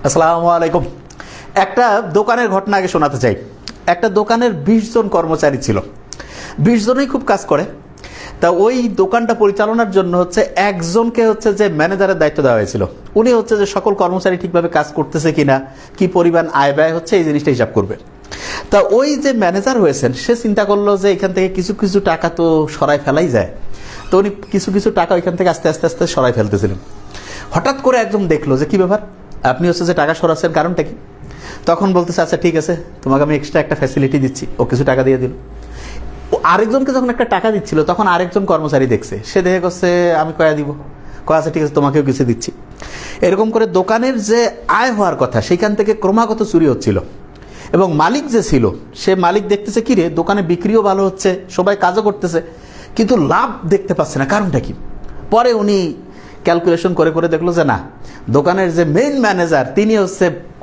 আসসালামু আলাইকুম। একটা দোকানের ঘটনা আগে শোনাতে চাই। একটা দোকানের 20 জন কর্মচারী ছিল, 20 জনই খুব কাজ করে। তা ওই দোকানটা পরিচালনার জন্য একজনকে যে ম্যানেজারের দায়িত্ব দেওয়া হয়েছিল। উনি যে সকল কর্মচারী ঠিকভাবে কাজ করতেছে কিনা, কি পরিমাণ আয় ব্যয় হচ্ছে, এই জিনিসটা হিসাব করবে। তা ওই যে ম্যানেজার হয়েছেন, সে চিন্তা করলো যে এখান থেকে কিছু কিছু টাকা তো সরাই ফেলাই যায়। তো উনি কিছু কিছু টাকা ওইখান থেকে আস্তে আস্তে আস্তে সরাই ফেলতেছিলেন। হঠাৎ করে একজন দেখলো যে কি ব্যাপার, আপনি যে টাকা সরাচ্ছেন, কারণটা কি? তখন বলতেছে, আচ্ছা ঠিক আছে, তোমাকে আমি এক্সট্রা একটা ফ্যাসিলিটি দিচ্ছি। ও কিছু টাকা দিয়ে দিল। ও আরেকজনকে যখন একটা টাকা দিচ্ছিল, তখন আরেকজন কর্মচারী দেখছে, সে দেখে করছে আমি কয়া দিব, কয়া আচ্ছা ঠিক আছে, তোমাকেও কিছু দিচ্ছি। এরকম করে দোকানের যে আয় হওয়ার কথা, সেখান থেকে ক্রমাগত চুরি হচ্ছিল। এবং মালিক যে ছিল, সে মালিক দেখতেছে কি রে, দোকানে বিক্রিও ভালো হচ্ছে, সবাই কাজও করতেছে, কিন্তু লাভ দেখতে পাচ্ছে না, কারণটা কি? পরে উনি ক্যালকুলেশন করে করে দেখলো যে না, দোকানের যে মেইন ম্যানেজার, তিনি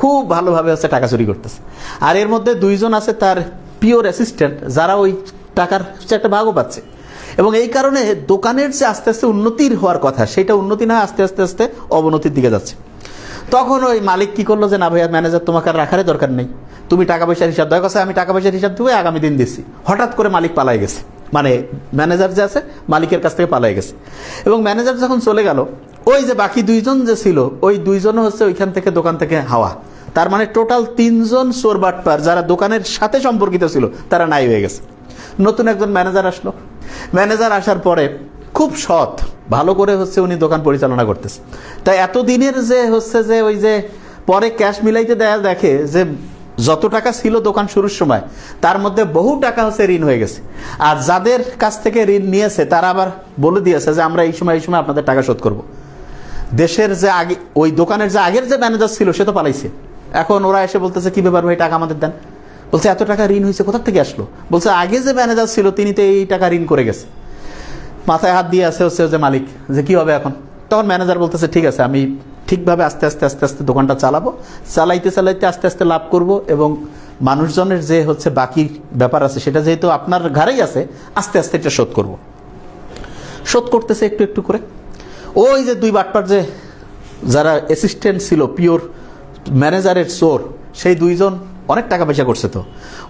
খুব ভালোভাবে টাকা চুরি করতেছে। আর এর মধ্যে 2 জন আছে তার পিওর অ্যাসিস্ট্যান্ট, যারা ওই টাকার একটা ভাগও পাচ্ছে। এবং এই কারণে দোকানের যে আস্তে আস্তে উন্নতির হওয়ার কথা, সেটা উন্নতি না, আস্তে আস্তে আস্তে অবনতির দিকে যাচ্ছে। তখন ওই মালিক কি করলো যে না ভাইয়া, ম্যানেজার তোমাকে আর রাখারই দরকার নেই, তুমি টাকা পয়সার হিসাব দেওয়ার কথা, আমি টাকা পয়সার হিসাব দেবো, আগামী দিন দিচ্ছি। হঠাৎ করে মালিক পালাই গেছে, মানে ম্যানেজার যে আছে মালিকের কাছ থেকে পালাই গেছে। এবং ম্যানেজার যখন চলে গেল, ওই যে বাকি 2 জন যে ছিল, ওই 2 জনও ওইখান থেকে, দোকান থেকে হাওয়া। তার মানে টোটাল 3 জন চোর বাটপার, যারা দোকানের সাথে সম্পর্কিত ছিল, তারা নাই হয়ে গেছে। নতুন একজন ম্যানেজার আসলো। ম্যানেজার আসার পরে খুব সৎ, ভালো করে উনি দোকান পরিচালনা করতেছে। তাই এতদিনের যে ওই যে পরে ক্যাশ মিলাইতে দেখে যে যত টাকা ছিল দোকান শুরুর সময়, তার মধ্যে বহু টাকা ঋণ হয়ে গেছে। আর যাদের কাছ থেকে ঋণ নিয়েছে, তারা আবার বলে দিয়েছে যে আমরা এই সময় আপনাদের টাকা শোধ করব। দেশের যে আগে ওই দোকানের যে আগের যে ম্যানেজার ছিল, সে তো পালাইছে। এখন ওরা এসে বলতেছে কি ব্যাপার ভাই, টাকা আমাদের দেন। বলছে এত টাকা ঋণ হয়েছে, কোথা থেকে আসলো? বলছে আগে যে ম্যানেজার ছিল, তিনি তো এই টাকা ঋণ করে গেছে। মাথায় হাত দিয়ে আছে যে মালিক, যে কি হবে এখন? তখন ম্যানেজার বলতেছে ঠিক আছে, আমি ঠিকভাবে আস্তে আস্তে আস্তে আস্তে দোকানটা চালাবো, চালাইতে চালাইতে আস্তে আস্তে লাভ করব, এবং মানুষজনের যে বাকি ব্যাপার আছে, সেটা যেহেতু আপনার ঘাড়েই আছে, আস্তে আস্তে এটা শোধ করব। শোধ করতেছে একটু একটু করে। ওই যে 2 বাটপার যে যারা অ্যাসিস্ট্যান্ট ছিল, পিওর ম্যানেজারের চোর, সেই 2 জন অনেক টাকা পয়সা করছে। তো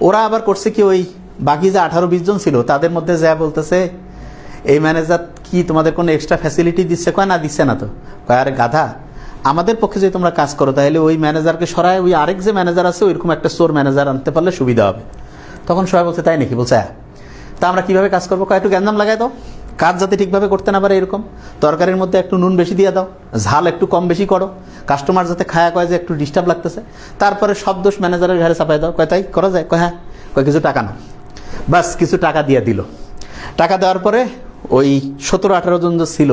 ওরা আবার করছে কি, ওই বাকি যে 18-20 জন ছিল, তাদের মধ্যে যা বলতেছে, এই ম্যানেজার কি তোমাদের কোনো এক্সট্রা ফ্যাসিলিটি দিচ্ছে? কয় না, দিচ্ছে না। তো কয় আরে গাধা, আমাদের পক্ষে যদি তোমরা কাজ করো, তাহলে ওই ম্যানেজারকে সরায় ওই আরেক যে ম্যানেজার আছে, ওইরকম একটা চোর ম্যানেজার আনতে পারলে সুবিধা হবে। তখন সবাই বলছে তাই নাকি? বলছে হ্যাঁ। তা আমরা কীভাবে কাজ করবো? কয় একটু গ্যাঞ্জাম লাগাই দাও, কাজ যাতে ঠিকভাবে করতে না পারে এরকম। তরকারির মধ্যে একটু নুন বেশি দিয়ে দাও, ঝাল একটু কম বেশি করো, কাস্টমার যাতে খায়া কয় যে একটু ডিস্টার্ব লাগতেছে। তারপরে সব দোষ ম্যানেজারের ঘরে চাপাই দাও। কয় তাই করা যায়? কয় হ্যাঁ। কয় কিছু টাকা নাও। বাস কিছু টাকা দিয়ে দিল। টাকা দেওয়ার পরে ওই 17-18 জন যে ছিল,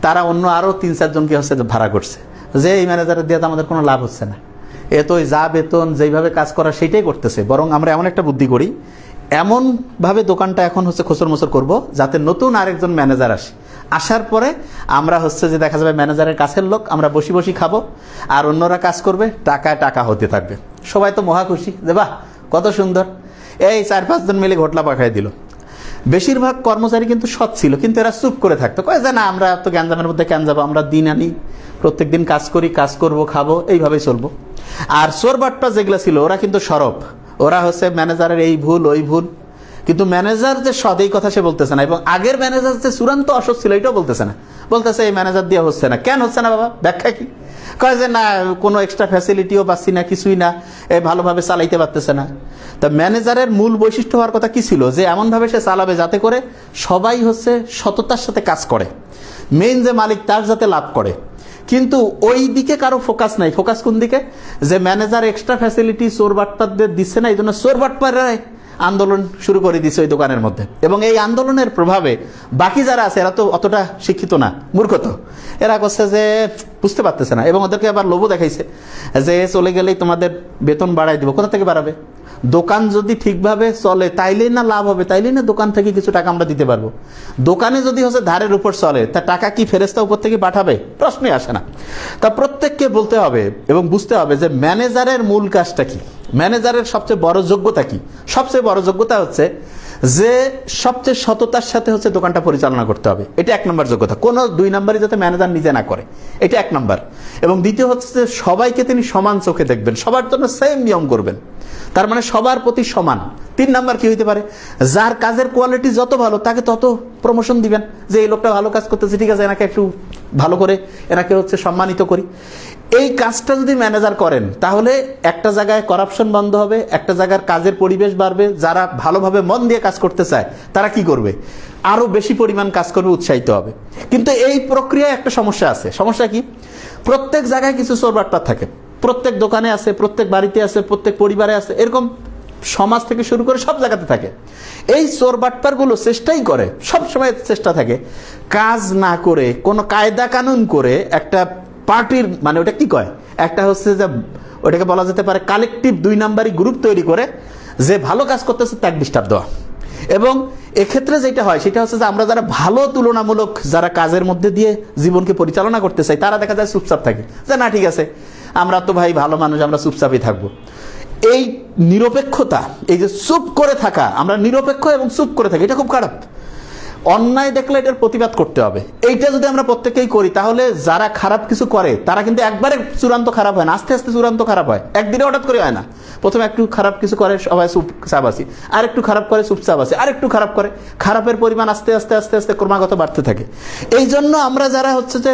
তারা অন্য আরও 3-4 জনকে ভাড়া করছে, যে এই ম্যানেজারের দিয়ে তো আমাদের কোনো লাভ হচ্ছে না, এ তো যা বেতন, যেইভাবে কাজ করা সেইটাই করতেছে। বরং আমরা এমন একটা বুদ্ধি করি, এমনভাবে দোকানটা এখন খোসর মোসর করবো, যাতে নতুন আরেকজন ম্যানেজার আসে। আসার পরে আমরা যে দেখা যাবে ম্যানেজারের কাছের লোক, আমরা বসি বসি খাবো, আর অন্যরা কাজ করবে, টাকায় টাকা হতে থাকবে। সবাই তো মহা খুশি যে বাহ কত সুন্দর। এই 4-5 জন মিলে ঘটলা পাঠাই দিল। বেশিরভাগ কর্মচারী কিন্তু সৎ ছিল, কিন্তু এরা চুপ করে থাকতো। কয় যে না, আমরা তো গ্যাঞ্জামের মধ্যে কেন যাবো, আমরা দিন আনি, প্রত্যেক দিন কাজ করি, কাজ করব, খাবো, এইভাবেই চলবো। আর চোর বাটপা যেগুলো ছিল, ওরা কিন্তু সরব। ওরা ম্যানেজারের এই ভুল ওই ভুল, কিন্তু ম্যানেজার যে সৎ, এই কথা সে বলতেছে না। এবং আগের ম্যানেজার যে চূড়ান্ত অসৎ ছিল, এটাও বলতেছে না। বলতেছে এই ম্যানেজার দিয়ে হচ্ছে না। কেন হচ্ছে না বাবা, ব্যাখ্যা কি? কয় যে না, কোনো এক্সট্রা ফ্যাসিলিটিও পাচ্ছি না, কিছুই না, ভালোভাবে চালাইতে পারতেছে না। তা ম্যানেজারের মূল বৈশিষ্ট্য হওয়ার কথা কি ছিল? যে এমনভাবে সে চালাবে যাতে করে সবাই সততার সাথে কাজ করে, মেইন যে মালিক তার যাতে লাভ করে। কিন্তু ওই দিকে কারো ফোকাস নাই। ফোকাস কোন দিকে? যে ম্যানেজার এক্সট্রা ফ্যাসিলিটি চোর বাটপারদের দিচ্ছে না, এই জন্য চোর বাটপাররাই আন্দোলন শুরু করে দিচ্ছে ওই দোকানের মধ্যে। এবং এই আন্দোলনের প্রভাবে বাকি যারা আছে, এরা তো অতটা শিক্ষিত না, মূর্খ। তো এরা করছে যে বুঝতে পারতেছে না, এবং ওদেরকে আবার লোভও দেখাইছে যে চলে গেলেই তোমাদের বেতন বাড়াই দিব। কোথা থেকে বাড়াবে? দোকান যদি ঠিকভাবে চলে তাইলেই না লাভ হবে, তাইলেই না দোকান থেকে কিছু টাকা আমরা দিতে পারবো। দোকানে যদি ধারের উপর চলে, তা টাকা কি ফেরেস্তা উপর থেকে পাঠাবে? প্রশ্নই আসে না। তা প্রত্যেককে বলতে হবে এবং বুঝতে হবে যে ম্যানেজারের মূল কাজটা কি, ম্যানেজারের সবচেয়ে বড় যোগ্যতা কি। সবচেয়ে বড় যোগ্যতা যে সবচেয়ে সততার সাথে হচ্ছে দোকানটা পরিচালনা করতে হবে, এটা 1 নম্বর যোগ্যতা। কোনো 2 নম্বরই যাতে ম্যানেজার নিজে না করে, এটা 1 নম্বর। এবং দ্বিতীয় হচ্ছে যে সবাইকে তিনি সমান চোখে দেখবেন, সবার জন্য সেম নিয়ম করবেন, তার মানে সবার প্রতি সমান। 3 নম্বর কি হইতে পারে, যার কাজের কোয়ালিটি যত ভালো তাকে তত প্রমোশন দিবেন, যে এই লোকটা ভালো কাজ করতেছে, ঠিক আছে এনাকে একটু ভালো করে এনাকে হচ্ছে সম্মানিত করি। এই কাজটা যদি ম্যানেজার করেন তাহলে একটা জায়গায় করাপশন বন্ধ হবে, একটা জায়গার কাজের পরিবেশ বাড়বে, যারা ভালোভাবে মন দিয়ে কাজ করতে চায় তারা কি করবে, আরো বেশি পরিমাণ কাজ করবে, উৎসাহিত হবে। কিন্তু এই প্রক্রিয়ায় একটা সমস্যা আছে। সমস্যা কি, প্রত্যেক জায়গায় কিছু চোরবাটপার থাকে, প্রত্যেক দোকানে আছে, প্রত্যেক বাড়িতে আছে, প্রত্যেক পরিবারে আছে, এরকম সমাজ থেকে শুরু করে সব জায়গাতে থাকে। এই চোরবাটপারগুলো চেষ্টাই করে, সবসময় চেষ্টা থাকে কাজ না করে, কোনো কায়দা কানুন করে একটা পার্টির, মানে ওটা কি কয়, একটা হচ্ছে যে ওটাকে বলা যেতে পারে কালেকটিভ 2 নাম্বারি গ্রুপ তৈরি করে, যে ভালো কাজ করতেছে তাকে ডিস্টার্ব দেওয়া। এবং এক্ষেত্রে যেটা হয় সেটা হচ্ছে যে আমরা যারা ভালো তুলনামূলক যারা কাজের মধ্যে দিয়ে জীবনকে পরিচালনা করতে চাই, তারা দেখা যায় চুপচাপ থাকে, যে না ঠিক আছে আমরা তো ভাই ভালো মানুষ, আমরা চুপচাপই থাকবো। এই নিরপেক্ষতা, এই যে চুপ করে থাকা, আমরা নিরপেক্ষ এবং চুপ করে থাকি, এটা খুব খারাপ। অন্যায় দেখলে এটার প্রতিবাদ করতে হবে। এইটা যদি আমরা প্রত্যেকেই করি তাহলে যারা খারাপ কিছু করে তারা কিন্তু একবারে চূড়ান্ত খারাপ হয় না, আস্তে আস্তে চূড়ান্ত খারাপ হয়, একদিনে হঠাৎ করে হয় না। প্রথমে একটু খারাপ কিছু করে সবাই চুপচাপ আসি, আর একটু খারাপ করে চুপচাপ আসি, আর একটু খারাপ করে, খারাপের পরিমাণ আস্তে আস্তে আস্তে আস্তে ক্রমাগত বাড়তে থাকে। এই জন্য আমরা যারা হচ্ছে যে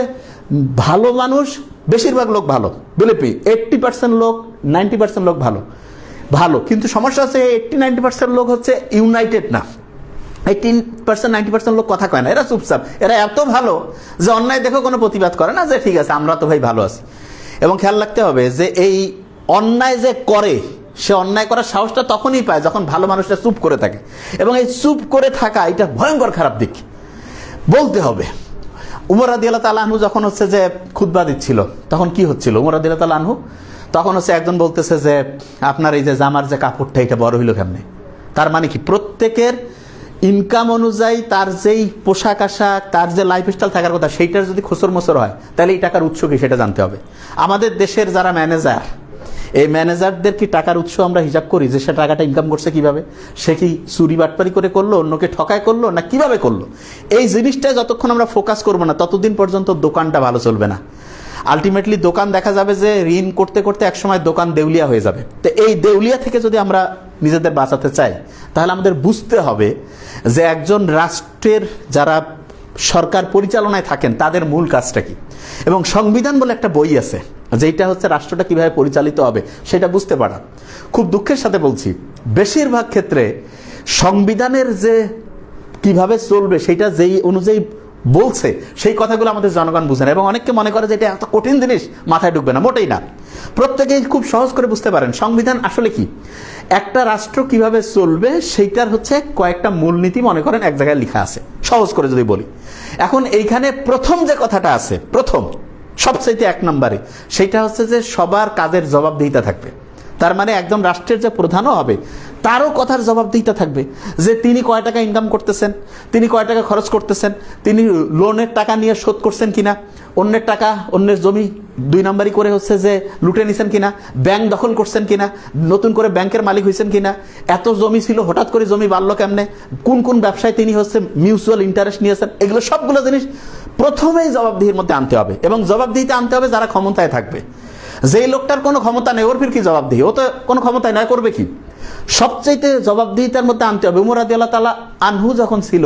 ভালো মানুষ, বেশিরভাগ লোক ভালো, বিলিপি 80% লোক, 90% লোক ভালো ভালো, কিন্তু সমস্যা হচ্ছে 80-90% লোক হচ্ছে ইউনাইটেড না। 18%-90% লোক কথা কয় না, এরা চুপচাপ, এরা এত ভালো যে অন্যায় দেখো কোনো প্রতিবাদ করে না, যে ঠিক আছে আমরা তো ভাই ভালো আছি। এবং খেয়াল রাখতে হবে যে এই অন্যায় যে করে, সে অন্যায় করার সাহসটা তখনই পায় যখন ভালো মানুষটা চুপ করে থাকে। এবং এই চুপ করে থাকা এটা ভয়ঙ্কর খারাপ দিক, বলতে হবে। উমর রাদিয়াল্লাহু তাআলা আনহু যখন হচ্ছে যে খুতবা দিচ্ছিল তখন কি হচ্ছিল, উমর রাদিয়াল্লাহু তাআলা আনহু তখন হচ্ছে একজন বলতেছে যে আপনার এই যে জামার যে কাপড়টা এটা বড় হইল কেমনে। তার মানে কি, প্রত্যেকের ইনকাম অনুযায়ী তার যেই পোশাক আশাক, তার যে লাইফস্টাইল থাকার কথা, সেইটার যদি খোসর মোসর হয় তাহলে এই টাকার উৎস কি সেটা জানতে হবে। আমাদের দেশের যারা ম্যানেজার, এই ম্যানেজারদের কি টাকার উৎস আমরা হিসাব করি, যে সে টাকাটা ইনকাম করছে কিভাবে, সে কি চুরি বাটপারি করে করলো, অন্যকে ঠকায় করলো, না কিভাবে করলো। এই জিনিসটা যতক্ষণ আমরা ফোকাস করবো না ততদিন পর্যন্ত দোকানটা ভালো চলবে না। আলটিমেটলি দোকান দেখা যাবে যে ঋণ করতে করতে একসময় দোকান দেউলিয়া হয়ে যাবে। তো এই দেউলিয়া থেকে যদি আমরা নিজেদের বাঁচাতে চাই তাহলে আমাদের বুঝতে হবে যে একজন রাষ্ট্রের যারা সরকার পরিচালনায় থাকেন তাদের মূল কাজটা কি। এবং সংবিধান বলে একটা বই আছে যেটা হচ্ছে রাষ্ট্রটা কিভাবে পরিচালিত হবে সেটা বুঝতে পারা। খুব দুঃখের সাথে বলছি, বেশিরভাগ ক্ষেত্রে সংবিধানের যে কিভাবে চলবে সেটা যেই অনুযায়ী বলছে সেই কথাগুলো আমাদের জনগণ বুঝে না। এবং অনেককে মনে করে যে এটা এত কঠিন জিনিস, মাথায় ঢুকবে না, মোটেই না। প্রত্যেকেই খুব সহজ করে বুঝতে পারেন সংবিধান আসলে কি, একটা রাষ্ট্র কিভাবে চলবে সেইটার হচ্ছে কয়েকটা মূলনীতি মনে করেন এক জায়গায় লেখা আছে, সহজ করে যদি বলি। এখন এইখানে প্রথম যে কথাটা আছে, প্রথম সবচাইতে 1 নম্বরে, সেইটা হচ্ছে যে সবার কাজের জবাবদিহিতা থাকবে। তার মানে একদম রাষ্ট্রের যে প্রধানও হবে তারও কথার জবাবদিহিতা থাকবে, যে তিনি কয় টাকা ইনকাম করতেছেন, তিনি কয় টাকা খরচ করতেছেন, তিনি লোনের টাকা নিয়ে শোধ করছেন কিনা, অন্যের টাকা, অন্যের জমি 2 নাম্বারি করে হচ্ছে যে লুটে নিছেন কিনা, ব্যাংক দখল করছেন কিনা, নতুন করে ব্যাংকের মালিক হয়েছেন কিনা, এত জমি ছিল হঠাৎ করে জমি বাড়লো কেমনে, কোন কোন ব্যবসায় তিনি হচ্ছে মিউচুয়াল ইন্টারেস্ট নিয়েছেন, এগুলো সবগুলো জিনিস প্রথমেই জবাবদিহির মধ্যে আনতে হবে। এবং জবাবদিহিতে আনতে হবে যারা ক্ষমতায় থাকবে। যেই লোকটার কোনো ক্ষমতা নেই ওর ফির কি জবাবদিহি, ও তো কোনো ক্ষমতায় নয়, করবে কি, সবচাইতে জবাবদিহিতার মধ্যে আনতে হবে। উমর রাদিয়াল্লাহু তাআলা আনহু যখন ছিল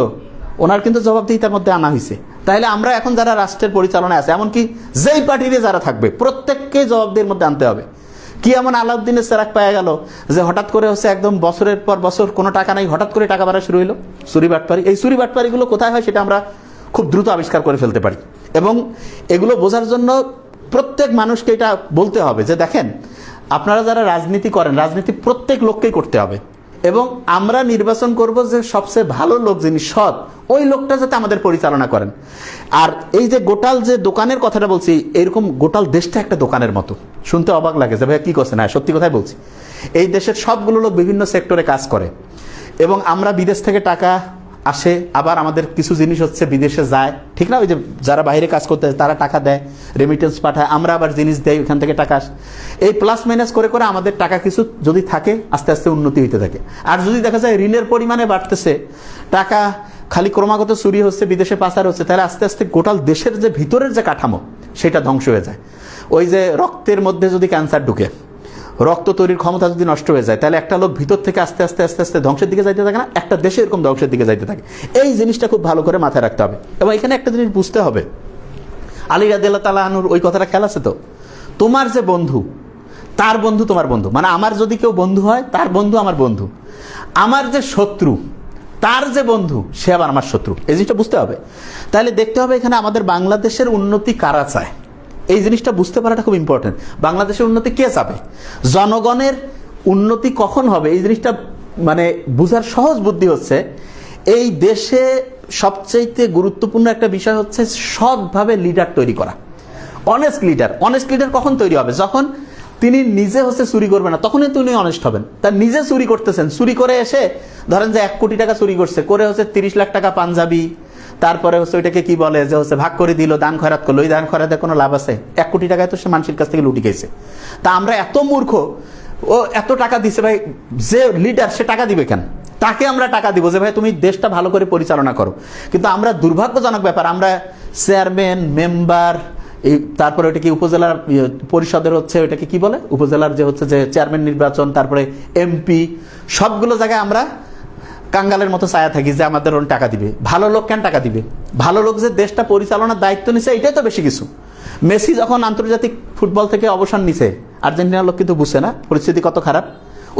ওনার কিন্তু জবাবদিহিতার মধ্যে আনা হয়েছে। তাহলে আমরা এখন যারা রাষ্ট্রের পরিচালনায় আছে, এমনকি যেই পার্টিতে যারা থাকবে প্রত্যেককে জবাবদিহির মধ্যে আনতে হবে। কি এমন আলাউদ্দিনের চেরাগ পাওয়া গেল যে হঠাৎ করে হচ্ছে একদম বছরের পর বছর কোনো টাকা নাই, হঠাৎ করে টাকা বাড়া শুরু হইলো, চুরি বাটপারি। এই চুরি বাটপারিগুলো কোথায় হয় সেটা আমরা খুব দ্রুত আবিষ্কার করে ফেলতে পারি। এবং এগুলো বোঝার জন্য প্রত্যেক মানুষকে এটা বলতে হবে যে দেখেন, আপনারা যারা রাজনীতি করেন, রাজনীতি প্রত্যেক লোককেই করতে হবে। এবং আমরা নির্বাচন করব যে সবচেয়ে ভালো লোক যিনি সৎ, ওই লোকটা যাতে আমাদের পরিচালনা করেন। আর এই যে গোটাল যে দোকানের কথাটা বলছি, এরকম গোটাল দেশটা একটা দোকানের মতো। শুনতে অবাক লাগে যে ভাই কি করছে, না সত্যি কথাই বলছি। এই দেশের সবগুলো লোক বিভিন্ন সেক্টরে কাজ করে এবং আমরা বিদেশ থেকে টাকা আসে, আবার আমাদের কিছু জিনিস হচ্ছে বিদেশে যায়, ঠিক না? ওই যে যারা বাইরে কাজ করতে তারা টাকা দেয়, রেমিটেন্স পাঠায়, আমরা আবার জিনিস দেয়, ওইখান থেকে টাকা আসে। এই প্লাস মাইনাস করে করে আমাদের টাকা কিছু যদি থাকে আস্তে আস্তে উন্নতি হইতে থাকে। আর যদি দেখা যায় ঋণের পরিমাণে বাড়তেছে, টাকা খালি ক্রমাগত চুরি হচ্ছে, বিদেশে পাচার হচ্ছে, তাহলে আস্তে আস্তে গোটাল দেশের যে ভিতরের যে কাঠামো সেটা ধ্বংস হয়ে যায়। ওই যে রক্তের মধ্যে যদি ক্যান্সার ঢুকে, রক্ত তৈরির ক্ষমতা যদি নষ্ট হয়ে যায়, তাহলে একটা লোক ভিতর থেকে আস্তে আস্তে আস্তে আস্তে ধ্বংসের দিকে যাইতে থাকে না? একটা দেশে এরকম ধ্বংসের দিকে যাইতে থাকে। এই জিনিসটা খুব ভালো করে মাথায় রাখতে হবে। এবং এখানে একটা জিনিস বুঝতে হবে, আলী রাদিয়াল্লাহু তাআলা আনহুর ওই কথাটা খেয়াল আছে তো, তোমার যে বন্ধু তার বন্ধু তোমার বন্ধু, মানে আমার যদি কেউ বন্ধু হয় তার বন্ধু আমার বন্ধু, আমার যে শত্রু তার যে বন্ধু সে আবার আমার শত্রু। এই জিনিসটা বুঝতে হবে। তাহলে দেখতে হবে এখানে আমাদের বাংলাদেশের উন্নতি কারা চায়, এই জিনিসটা বুঝতে পারাটা খুব ইম্পর্টেন্ট। বাংলাদেশের উন্নতি কে চাবে, জনগণের উন্নতি কখন হবে, এই জিনিসটা মানে বুঝার সহজ বুদ্ধি হচ্ছে, এই দেশে সবচাইতে গুরুত্বপূর্ণ একটা বিষয় হচ্ছে সৎভাবে লিডার তৈরি করা। Honest leader. অনেস্ট লিডার কখন তৈরি হবে, যখন তিনি নিজে হচ্ছে চুরি করবে না, তখনই তিনি অনেস্ট হবেন। তার নিজে চুরি করতেছেন, চুরি করে এসে ধরেন যে 1 কোটি টাকা চুরি করছে, করে হচ্ছে 30 লাখ টাকা পাঞ্জাবি, তারপরে হচ্ছে ওইটাকে কি বলে যে হচ্ছে ভাগ করে দিল, দান খয়রাত করলো। ওই দান খয়রাতে কোনো লাভ আছে? 1 কোটি টাকায় তো সে মানুষের কাছ থেকে লুটি গেছে। তা আমরা এত মূর্খ, ও এত টাকা দিছে ভাই, যে লিডার সে টাকা দিবে কেন? তাকে আমরা টাকা দিব যে ভাই তুমি দেশটা ভালো করে পরিচালনা করো। কিন্তু আমরা দুর্ভাগ্যজনক ব্যাপার, আমরা চেয়ারম্যান, মেম্বার, এই তারপরে ওইটা কি উপজেলার পরিষদের হচ্ছে ওইটাকে কি বলে, উপজেলার যে হচ্ছে যে চেয়ারম্যান নির্বাচন, তারপরে এমপি, সবগুলো জায়গায় আমরা কাঙ্গালের মতো ছায়া থাকি যে আমাদের টাকা দিবে। ভালো লোক কেন টাকা দিবে? ভালো লোক যে দেশটা পরিচালনার দায়িত্ব নিছে এটাই তো বেশি কিছু। মেসি যখন আন্তর্জাতিক ফুটবল থেকে অবসর নিছে, আর্জেন্টিনার লোক কিন্তু বুঝছে না পরিস্থিতি কত খারাপ।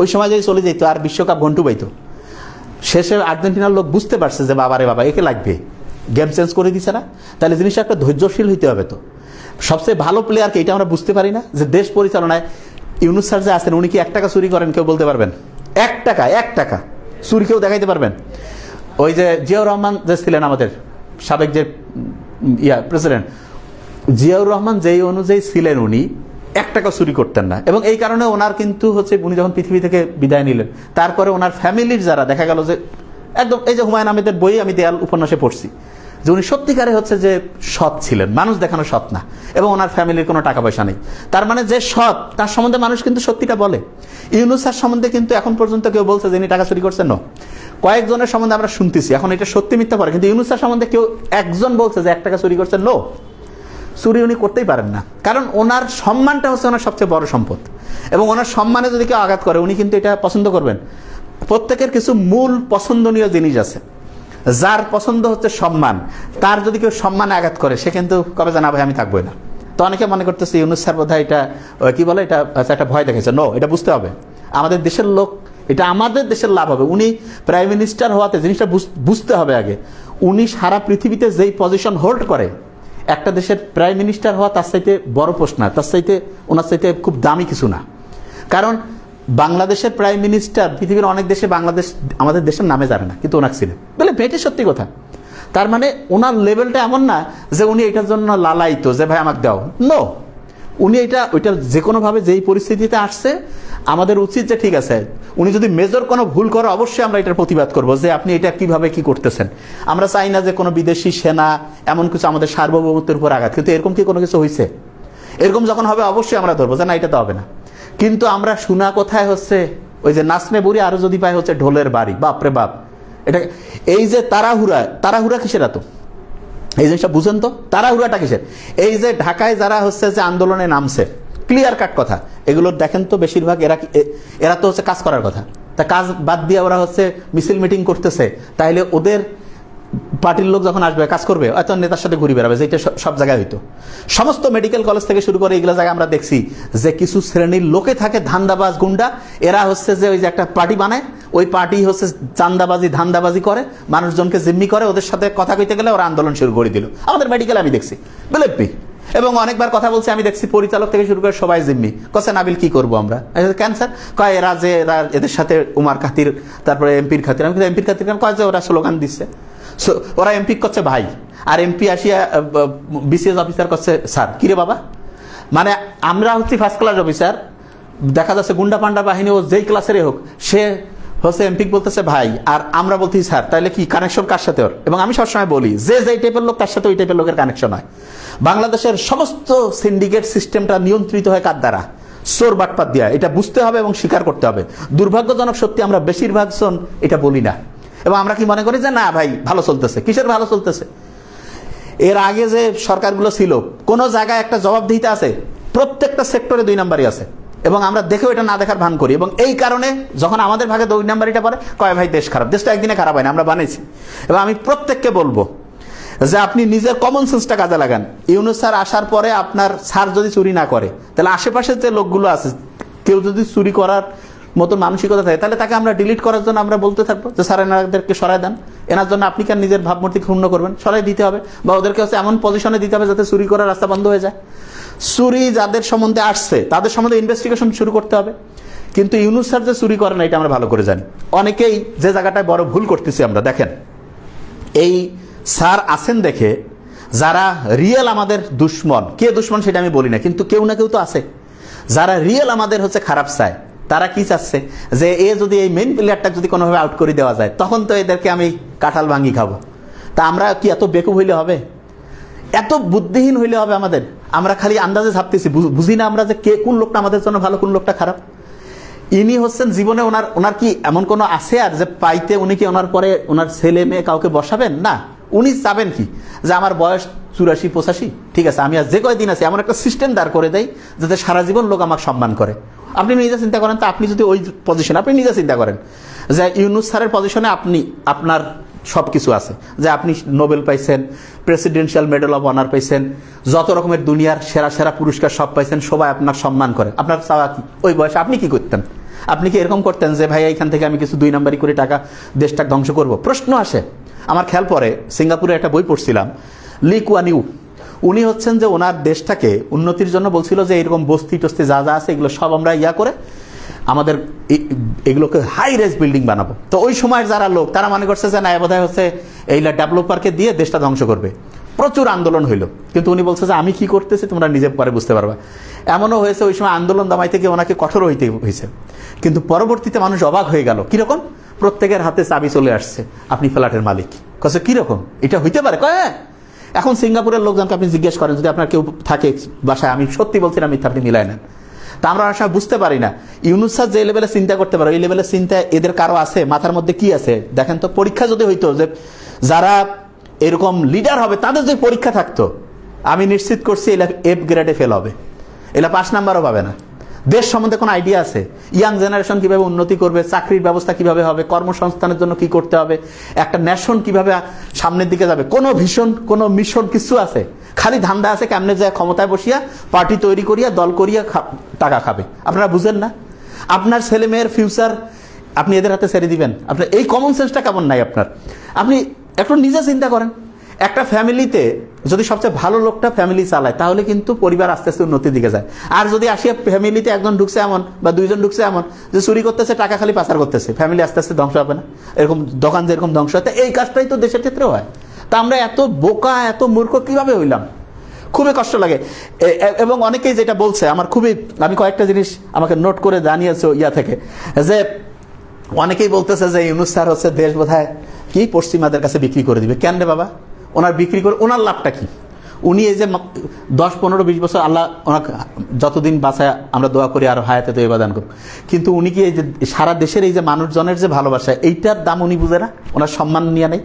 ওই সময় যদি চলে যেত আর বিশ্বকাপ ঘন্টু পাইতো। শেষে আর্জেন্টিনার লোক বুঝতে পারছে যে বাবারে বাবা একে লাগবে, গেম চেঞ্জ করে দিছে না? তাহলে জিনিসটা একটা ধৈর্যশীল হইতে হবে। তো সবচেয়ে ভালো প্লেয়ারকে এটা আমরা বুঝতে পারি না যে দেশ পরিচালনায় ইউনুস স্যার যে আছেন উনি কি 1 টাকা চুরি করেন? কেউ বলতে পারবেন? 1 টাকা চুরি কেউ দেখাইতে পারবেন? ওই যে জিয়াউর রহমান যে ছিলেন আমাদের সাবেক যে প্রেসিডেন্ট, জিয়াউর রহমান যেই অনুযায়ী ছিলেন উনি 1 টাকা চুরি করতেন না। এবং এই কারণে ওনার কিন্তু হচ্ছে উনি যখন পৃথিবী থেকে বিদায় নিলেন, তারপরে ওনার ফ্যামিলির যারা দেখা গেল যে একদম, এই যে হুমায়ুন আহমেদের বই আমি দেয়াল উপন্যাসে পড়ছি যে উনি সত্যিকারে হচ্ছে যে সৎ ছিলেন, মানুষ দেখানো সৎ না, এবং ওনার ফ্যামিলির কোনো টাকা পয়সা নেই। তার মানে যে সৎ তার সম্বন্ধে মানুষ কিন্তু সত্যিটা বলে। ইউনুস স্যার সম্বন্ধে কিন্তু এখন পর্যন্ত কেউ বলছে যে ইনি টাকা চুরি করছেন না? কয়েকজনের সম্বন্ধে আমরা শুনতেছি, এখন এটা সত্যি মিথ্যা পড়ে, কিন্তু ইউনুস স্যার সম্বন্ধে কেউ একজন বলছে যে 1 টাকা চুরি করছেন? নো, চুরি উনি করতেই পারেন না। কারণ ওনার সম্মানটা হচ্ছে ওনার সবচেয়ে বড় সম্পদ, এবং ওনার সম্মানে যদি কেউ আঘাত করে উনি কিন্তু এটা পছন্দ করবেন। প্রত্যেকের কিছু মূল পছন্দনীয় জিনিস আছে, যার পছন্দ হচ্ছে সম্মান, তার যদি কেউ সম্মানে আঘাত করে সে কিন্তু কবে জানা ভাই আমি থাকবোই না। তো অনেকে মনে করতেছে ইউনুস স্যার বোধহয় এটা কি বলে, এটা একটা ভয় দেখেছে। নো, এটা বুঝতে হবে আমাদের দেশের লোক, এটা আমাদের দেশের লাভ হবে। উনি প্রাইম মিনিস্টার হওয়াতে জিনিসটা বুঝতে হবে আগে, উনি সারা পৃথিবীতে যেই পজিশন হোল্ড করে, একটা দেশের প্রাইম মিনিস্টার হওয়া তার চাইতে বড় পোস্ট না, তার চাইতে ওনার চাইতে খুব দামি কিছু না। কারণ বাংলাদেশের প্রাইম মিনিস্টার পৃথিবীর অনেক দেশে বাংলাদেশ আমাদের দেশের নামে জানে না, কিন্তু ওনাকে ছিলেন বলে বেটে সত্যি কথা। তার মানে ওনার লেভেলটা এমন না যে উনি এটার জন্য লালাইতো যে ভাই আমাকে দাও। নো, উনি ওইটা যে কোনোভাবে যেই পরিস্থিতিতে আসছে আমাদের উচিত যে ঠিক আছে, উনি যদি মেজর কোনো ভুল করে অবশ্যই আমরা এটার প্রতিবাদ করবো যে আপনি এটা কিভাবে কি করতেছেন। আমরা চাই না যে কোনো বিদেশি সেনা এমন কিছু আমাদের সার্বভৌমত্বের উপর আঘাত, কিন্তু এরকম কি কোনো কিছু হয়েছে? এরকম যখন হবে অবশ্যই আমরা ধরবো যে না এটা তো হবে না। কিন্তু আমরা শোনা কোথায় হচ্ছে ওই যে নাচনে বুড়ি আরো যদি পায় হচ্ছে ঢোলের বাড়ি, বাপরে বাপ। এটা এই যে তাড়াহুড়া কিসের? এত এই জিনিসটা বুঝেন তো, তাড়াহুড়াটা কিসের? এই যে ঢাকায় যারা হচ্ছে যে আন্দোলনে নামছে, ক্লিয়ার কাট কথা, এগুলোর দেখেন তো বেশিরভাগ এরা তো হচ্ছে কাজ করার কথা, তা কাজ বাদ দিয়ে ওরা হচ্ছে মিছিল মিটিং করতেছে। তাইলে ওদের পার্টির লোক যখন আসবে কাজ করবে, হয়তো নেতার সাথে ঘুরে বেড়াবে, যেটা সব জায়গায় হইতো। সমস্ত মেডিকেল কলেজ থেকে শুরু করে এগুলো জায়গায় আমরা দেখছি যে কিছু শ্রেণীর লোকে থাকে ধান্দাবাজ গুন্ডা, এরা হচ্ছে যে ওই যে একটা পার্টি বানায়, ওই পার্টি হচ্ছে চান্দাবাজি ধান্দাবাজি করে, মানুষজনকে জিম্মি করে, ওদের সাথে কথা কইতে গেলে ওরা আন্দোলন শুরু করে দিল। আমাদের মেডিকেলে আমি দেখছি, বিলেপি, এবং অনেকবার কথা বলছি, আমি দেখছি পরিচালক থেকে শুরু করে সবাই জিম্মি। কছে নাবিল কি করবো আমরা, ক্যান্সার কয় এরা যে এদের সাথে উমার খাতির, তারপরে এমপির খাতির। আমি এমপির খাতির কয় যে ওরা স্লোগান দিচ্ছে, ওরা এমপি করছে ভাই, আর এমপি আসিয়া বিসিএস অফিসার করছে স্যার। কিরে বাবা, মানে আমরা হচ্ছি ফার্স্ট ক্লাস অফিসার, দেখা যাচ্ছে গুন্ডা পান্ডা বাহিনী ও যেই ক্লাসেরই হোক সে হচ্ছে এমপি বলতেছে ভাই, আর আমরা বলতেছি স্যার তাহলে কি কানেকশন কার সাথে ওর? এবং আমি সবসময় বলি যে টাইপের লোক তার সাথে ওই টাইপের লোকের কানেকশন হয়। বাংলাদেশের সমস্ত সিন্ডিকেট সিস্টেমটা নিয়ন্ত্রিত হয় কার দ্বারা? চোর বাটপাত দিয়া। এটা বুঝতে হবে এবং স্বীকার করতে হবে। দুর্ভাগ্যজনক সত্যি আমরা বেশিরভাগ জন এটা বলি না, এবং আমরা কি মনে করি যে না ভাই ভালো চলতেছে। কিসের ভালো চলতেছে? এর আগে যে সরকারগুলো ছিল কোনো জায়গায় একটা জবাবদিহিতা আছে, প্রত্যেকটা সেক্টরে 2 নাম্বারই আছে, এবং আমরা দেখেও এটা না দেখার ভান করি। এবং এই কারণে যখন আমাদের ভাগে 2 নাম্বারিটা পড়ে, কয় ভাই দেশ খারাপ। দেশটা একদিনে খারাপ হয় না, আমরা বানাইছি। এবং আমি প্রত্যেককে বলবো যে আপনি নিজের কমন সেন্সটা কাজে লাগান। ইউনূস স্যার আসার পরে আপনার স্যার যদি চুরি না করে, তাহলে আশেপাশে যে লোকগুলো আছে কেউ যদি চুরি করার মতো মানসিকতা থাকে, তাহলে তাকে আমরা ডিলিট করার জন্য আমরা বলতে থাকবো যে স্যার এনাদেরকে সরাই দেন। এনার জন্য আপনি কেন নিজের ভাবমূর্তি ক্ষুণ্ণ করবেন? সরাই দিতে হবে, বা ওদেরকে হচ্ছে এমন পজিশনে দিতে হবে যাতে চুরি করার রাস্তা বন্ধ হয়ে যায়। চুরি যাদের সম্বন্ধে আসছে তাদের সম্বন্ধে ইনভেস্টিগেশন শুরু করতে হবে। কিন্তু ইউনূস স্যার যে চুরি করে না এটা আমরা ভালো করে জানি। অনেকেই যে জায়গাটায় বড় ভুল করতেছি আমরা, দেখেন এই স্যার আছেন দেখে যারা রিয়েল আমাদের দুশ্মন, কে দুশ্মন সেটা আমি বলি না, কিন্তু কেউ না কেউ তো আছে যারা রিয়েল আমাদের হচ্ছে খারাপ চায়। তারা কি চাচ্ছে যে যদি এই মেইন প্লেয়ারটা যদি কোনোভাবে আউট করে দেওয়া যায়, তখন তো এদেরকে আমি কাঁঠাল ভাঙি খাবো। তা আমরা কি এত বেকুব হইলে হবে? এত বুদ্ধিহীন হইলে হবে আমাদের? আমরা খালি আন্দাজে ভাবতেছি, বুঝি না আমরা যে কে কোন লোকটা আমাদের জন্য ভালো, কোন লোকটা খারাপ। ইনি হচ্ছেন জীবনে ওনার কি এমন কোনো আছে আর যে পাইতে উনি কি ওনার পরে ওনার ছেলে মেয়ে কাউকে বসাবেন? না, উনি চাবেন কি যে আমার বয়স 84-85, ঠিক আছে, আমি আর যে কয়দিন আছি এমন একটা সিস্টেম দাঁড় করে দেয় যাতে সারা জীবন লোক আমাকে সম্মান করে। আপনি নিজে চিন্তা করেন তো, আপনি যদি ওই পজিশনে, আপনি নিজে চিন্তা করেন যে ইউনূস স্যারের পজিশনে আপনার সব কিছু আছে, যে আপনি নোবেল পাইছেন, প্রেসিডেন্সিয়াল মেডেল অফ অনার পাইছেন, যত রকমের দুনিয়ার সেরা সেরা পুরস্কার সব পাইছেন, সবাই আপনার সম্মান করে। আপনার চাওয়া কি? ওই বয়সে আপনি কি করতেন? আপনি কি এরকম করতেন যে ভাই এইখান থেকে আমি কিছু 2 নাম্বারি করে টাকা দেশটাকে ধ্বংস করব? প্রশ্ন আসে। আমার খেয়াল পরে সিঙ্গাপুরে একটা বই পড়ছিলাম, লি কুয়ান ইউ। উনি হচ্ছেন যে ওনার দেশটাকে উন্নতির জন্য বলছিল যে এরকম বস্তি টস্তি যা যা আছে এগুলো সব আমরা করে আমাদের এগুলোকে হাই রেজ বিল্ডিং বানাবো। তো ওই সময়ের যারা লোক তারা মনে করছে যে না বোধহয় হচ্ছে এইগুলা ডেভেলপারকে দিয়ে দেশটা ধ্বংস করবে। প্রচুর আন্দোলন হইল, কিন্তু উনি বলছে যে আমি কি করতেছি তোমরা নিজে পরে বুঝতে পারবা। এমনও হয়েছে ওই সময় আন্দোলন দামাইতে গিয়ে ওনাকে কঠোর হইতে হয়েছে, কিন্তু পরবর্তীতে মানুষ অবাক হয়ে গেল। কিরকম? প্রত্যেকের হাতে চাবি চলে আসছে, আপনি ফ্ল্যাটের মালিক। কাছে কিরকম এটা হইতে পারে? কয় এখন সিঙ্গাপুরের লোকজনকে আপনি জিজ্ঞেস করেন, যদি আপনার কেউ থাকে বাসায়, আমি সত্যি বলছি না মিথ্যা, আপনি মিলাই নেন। তা আমরা অনেক সময় বুঝতে পারি না ইউনূস স্যার যে লেভেলে চিন্তা করতে পারে, ওই লেভেলের চিন্তা এদের কারো আছে? মাথার মধ্যে কি আছে দেখেন তো। পরীক্ষা যদি হইতো যে যারা এরকম লিডার হবে তাদের যদি পরীক্ষা থাকতো, আমি নিশ্চিত করছি এলা F গ্রেডে ফেল হবে, এলা 5 নাম্বারও পাবে না। দেশ সম্বন্ধে কোনো আইডিয়া আছে? ইয়াং জেনারেশন কিভাবে উন্নতি করবে, চাকরির ব্যবস্থা কিভাবে হবে, কর্মসংস্থানের জন্য কি করতে হবে, একটা ন্যাশন কিভাবে সামনের দিকে যাবে, কোনো ভিশন, কোনো মিশন কিছু আছে? খালি ধান্দা আছে কেমনে যায় ক্ষমতায় বসিয়া পার্টি তৈরি করিয়া দল করিয়া টাকা খাবে। আপনারা বুঝেন না? আপনার ছেলে মেয়ের ফিউচার আপনি এদের হাতে ছেড়ে দিবেন? আপনার এই কমন সেন্সটা কেমন নাই আপনার? আপনি একটু নিজে চিন্তা করেন। একটা ফ্যামিলিতে যদি সবচেয়ে ভালো লোকটা ফ্যামিলি চালায়, তাহলে কিন্তু পরিবার আস্তে আস্তে উন্নতির দিকে যায়। আর যদি আসিয়া ফ্যামিলিতে একজন ঢুকছে এমন বা 2 জন ঢুকছে এমন যে চুরি করতেছে, টাকা খালি পাচার করতেছে, ফ্যামিলি আস্তে আস্তে ধ্বংস হবে না? এরকম দোকান যেরকম ধ্বংস হয়, এই কাজটাই তো দেশের ক্ষেত্রে হয়। তা আমরা এত বোকা, এত মূর্খ কিভাবে হইলাম? খুবই কষ্ট লাগে। এবং অনেকেই যেটা বলছে আমার আমি কয়েকটা জিনিস আমাকে নোট করে জানিয়েছে ইয়া থেকে, যে অনেকেই বলতেছে যে ইউনূস স্যার হচ্ছে দেশ বোধহয় কি পশ্চিমাদের কাছে বিক্রি করে দিবে। কেন রে বাবা? ওনার বিক্রি করে ওনার লাভটা কি? উনি এই যে 10, 15, 20 বছর আল্লাহ ওনাকে যতদিন বাঁচায় আমরা দোয়া করি আর হায়াতে তো ইবাদান করুক, কিন্তু উনি কি এই যে সারা দেশের এই যে মানুষজনের যে ভালোবাসা, এইটার দাম উনি বুঝে না? ওনার সম্মান নিয়ে নেই?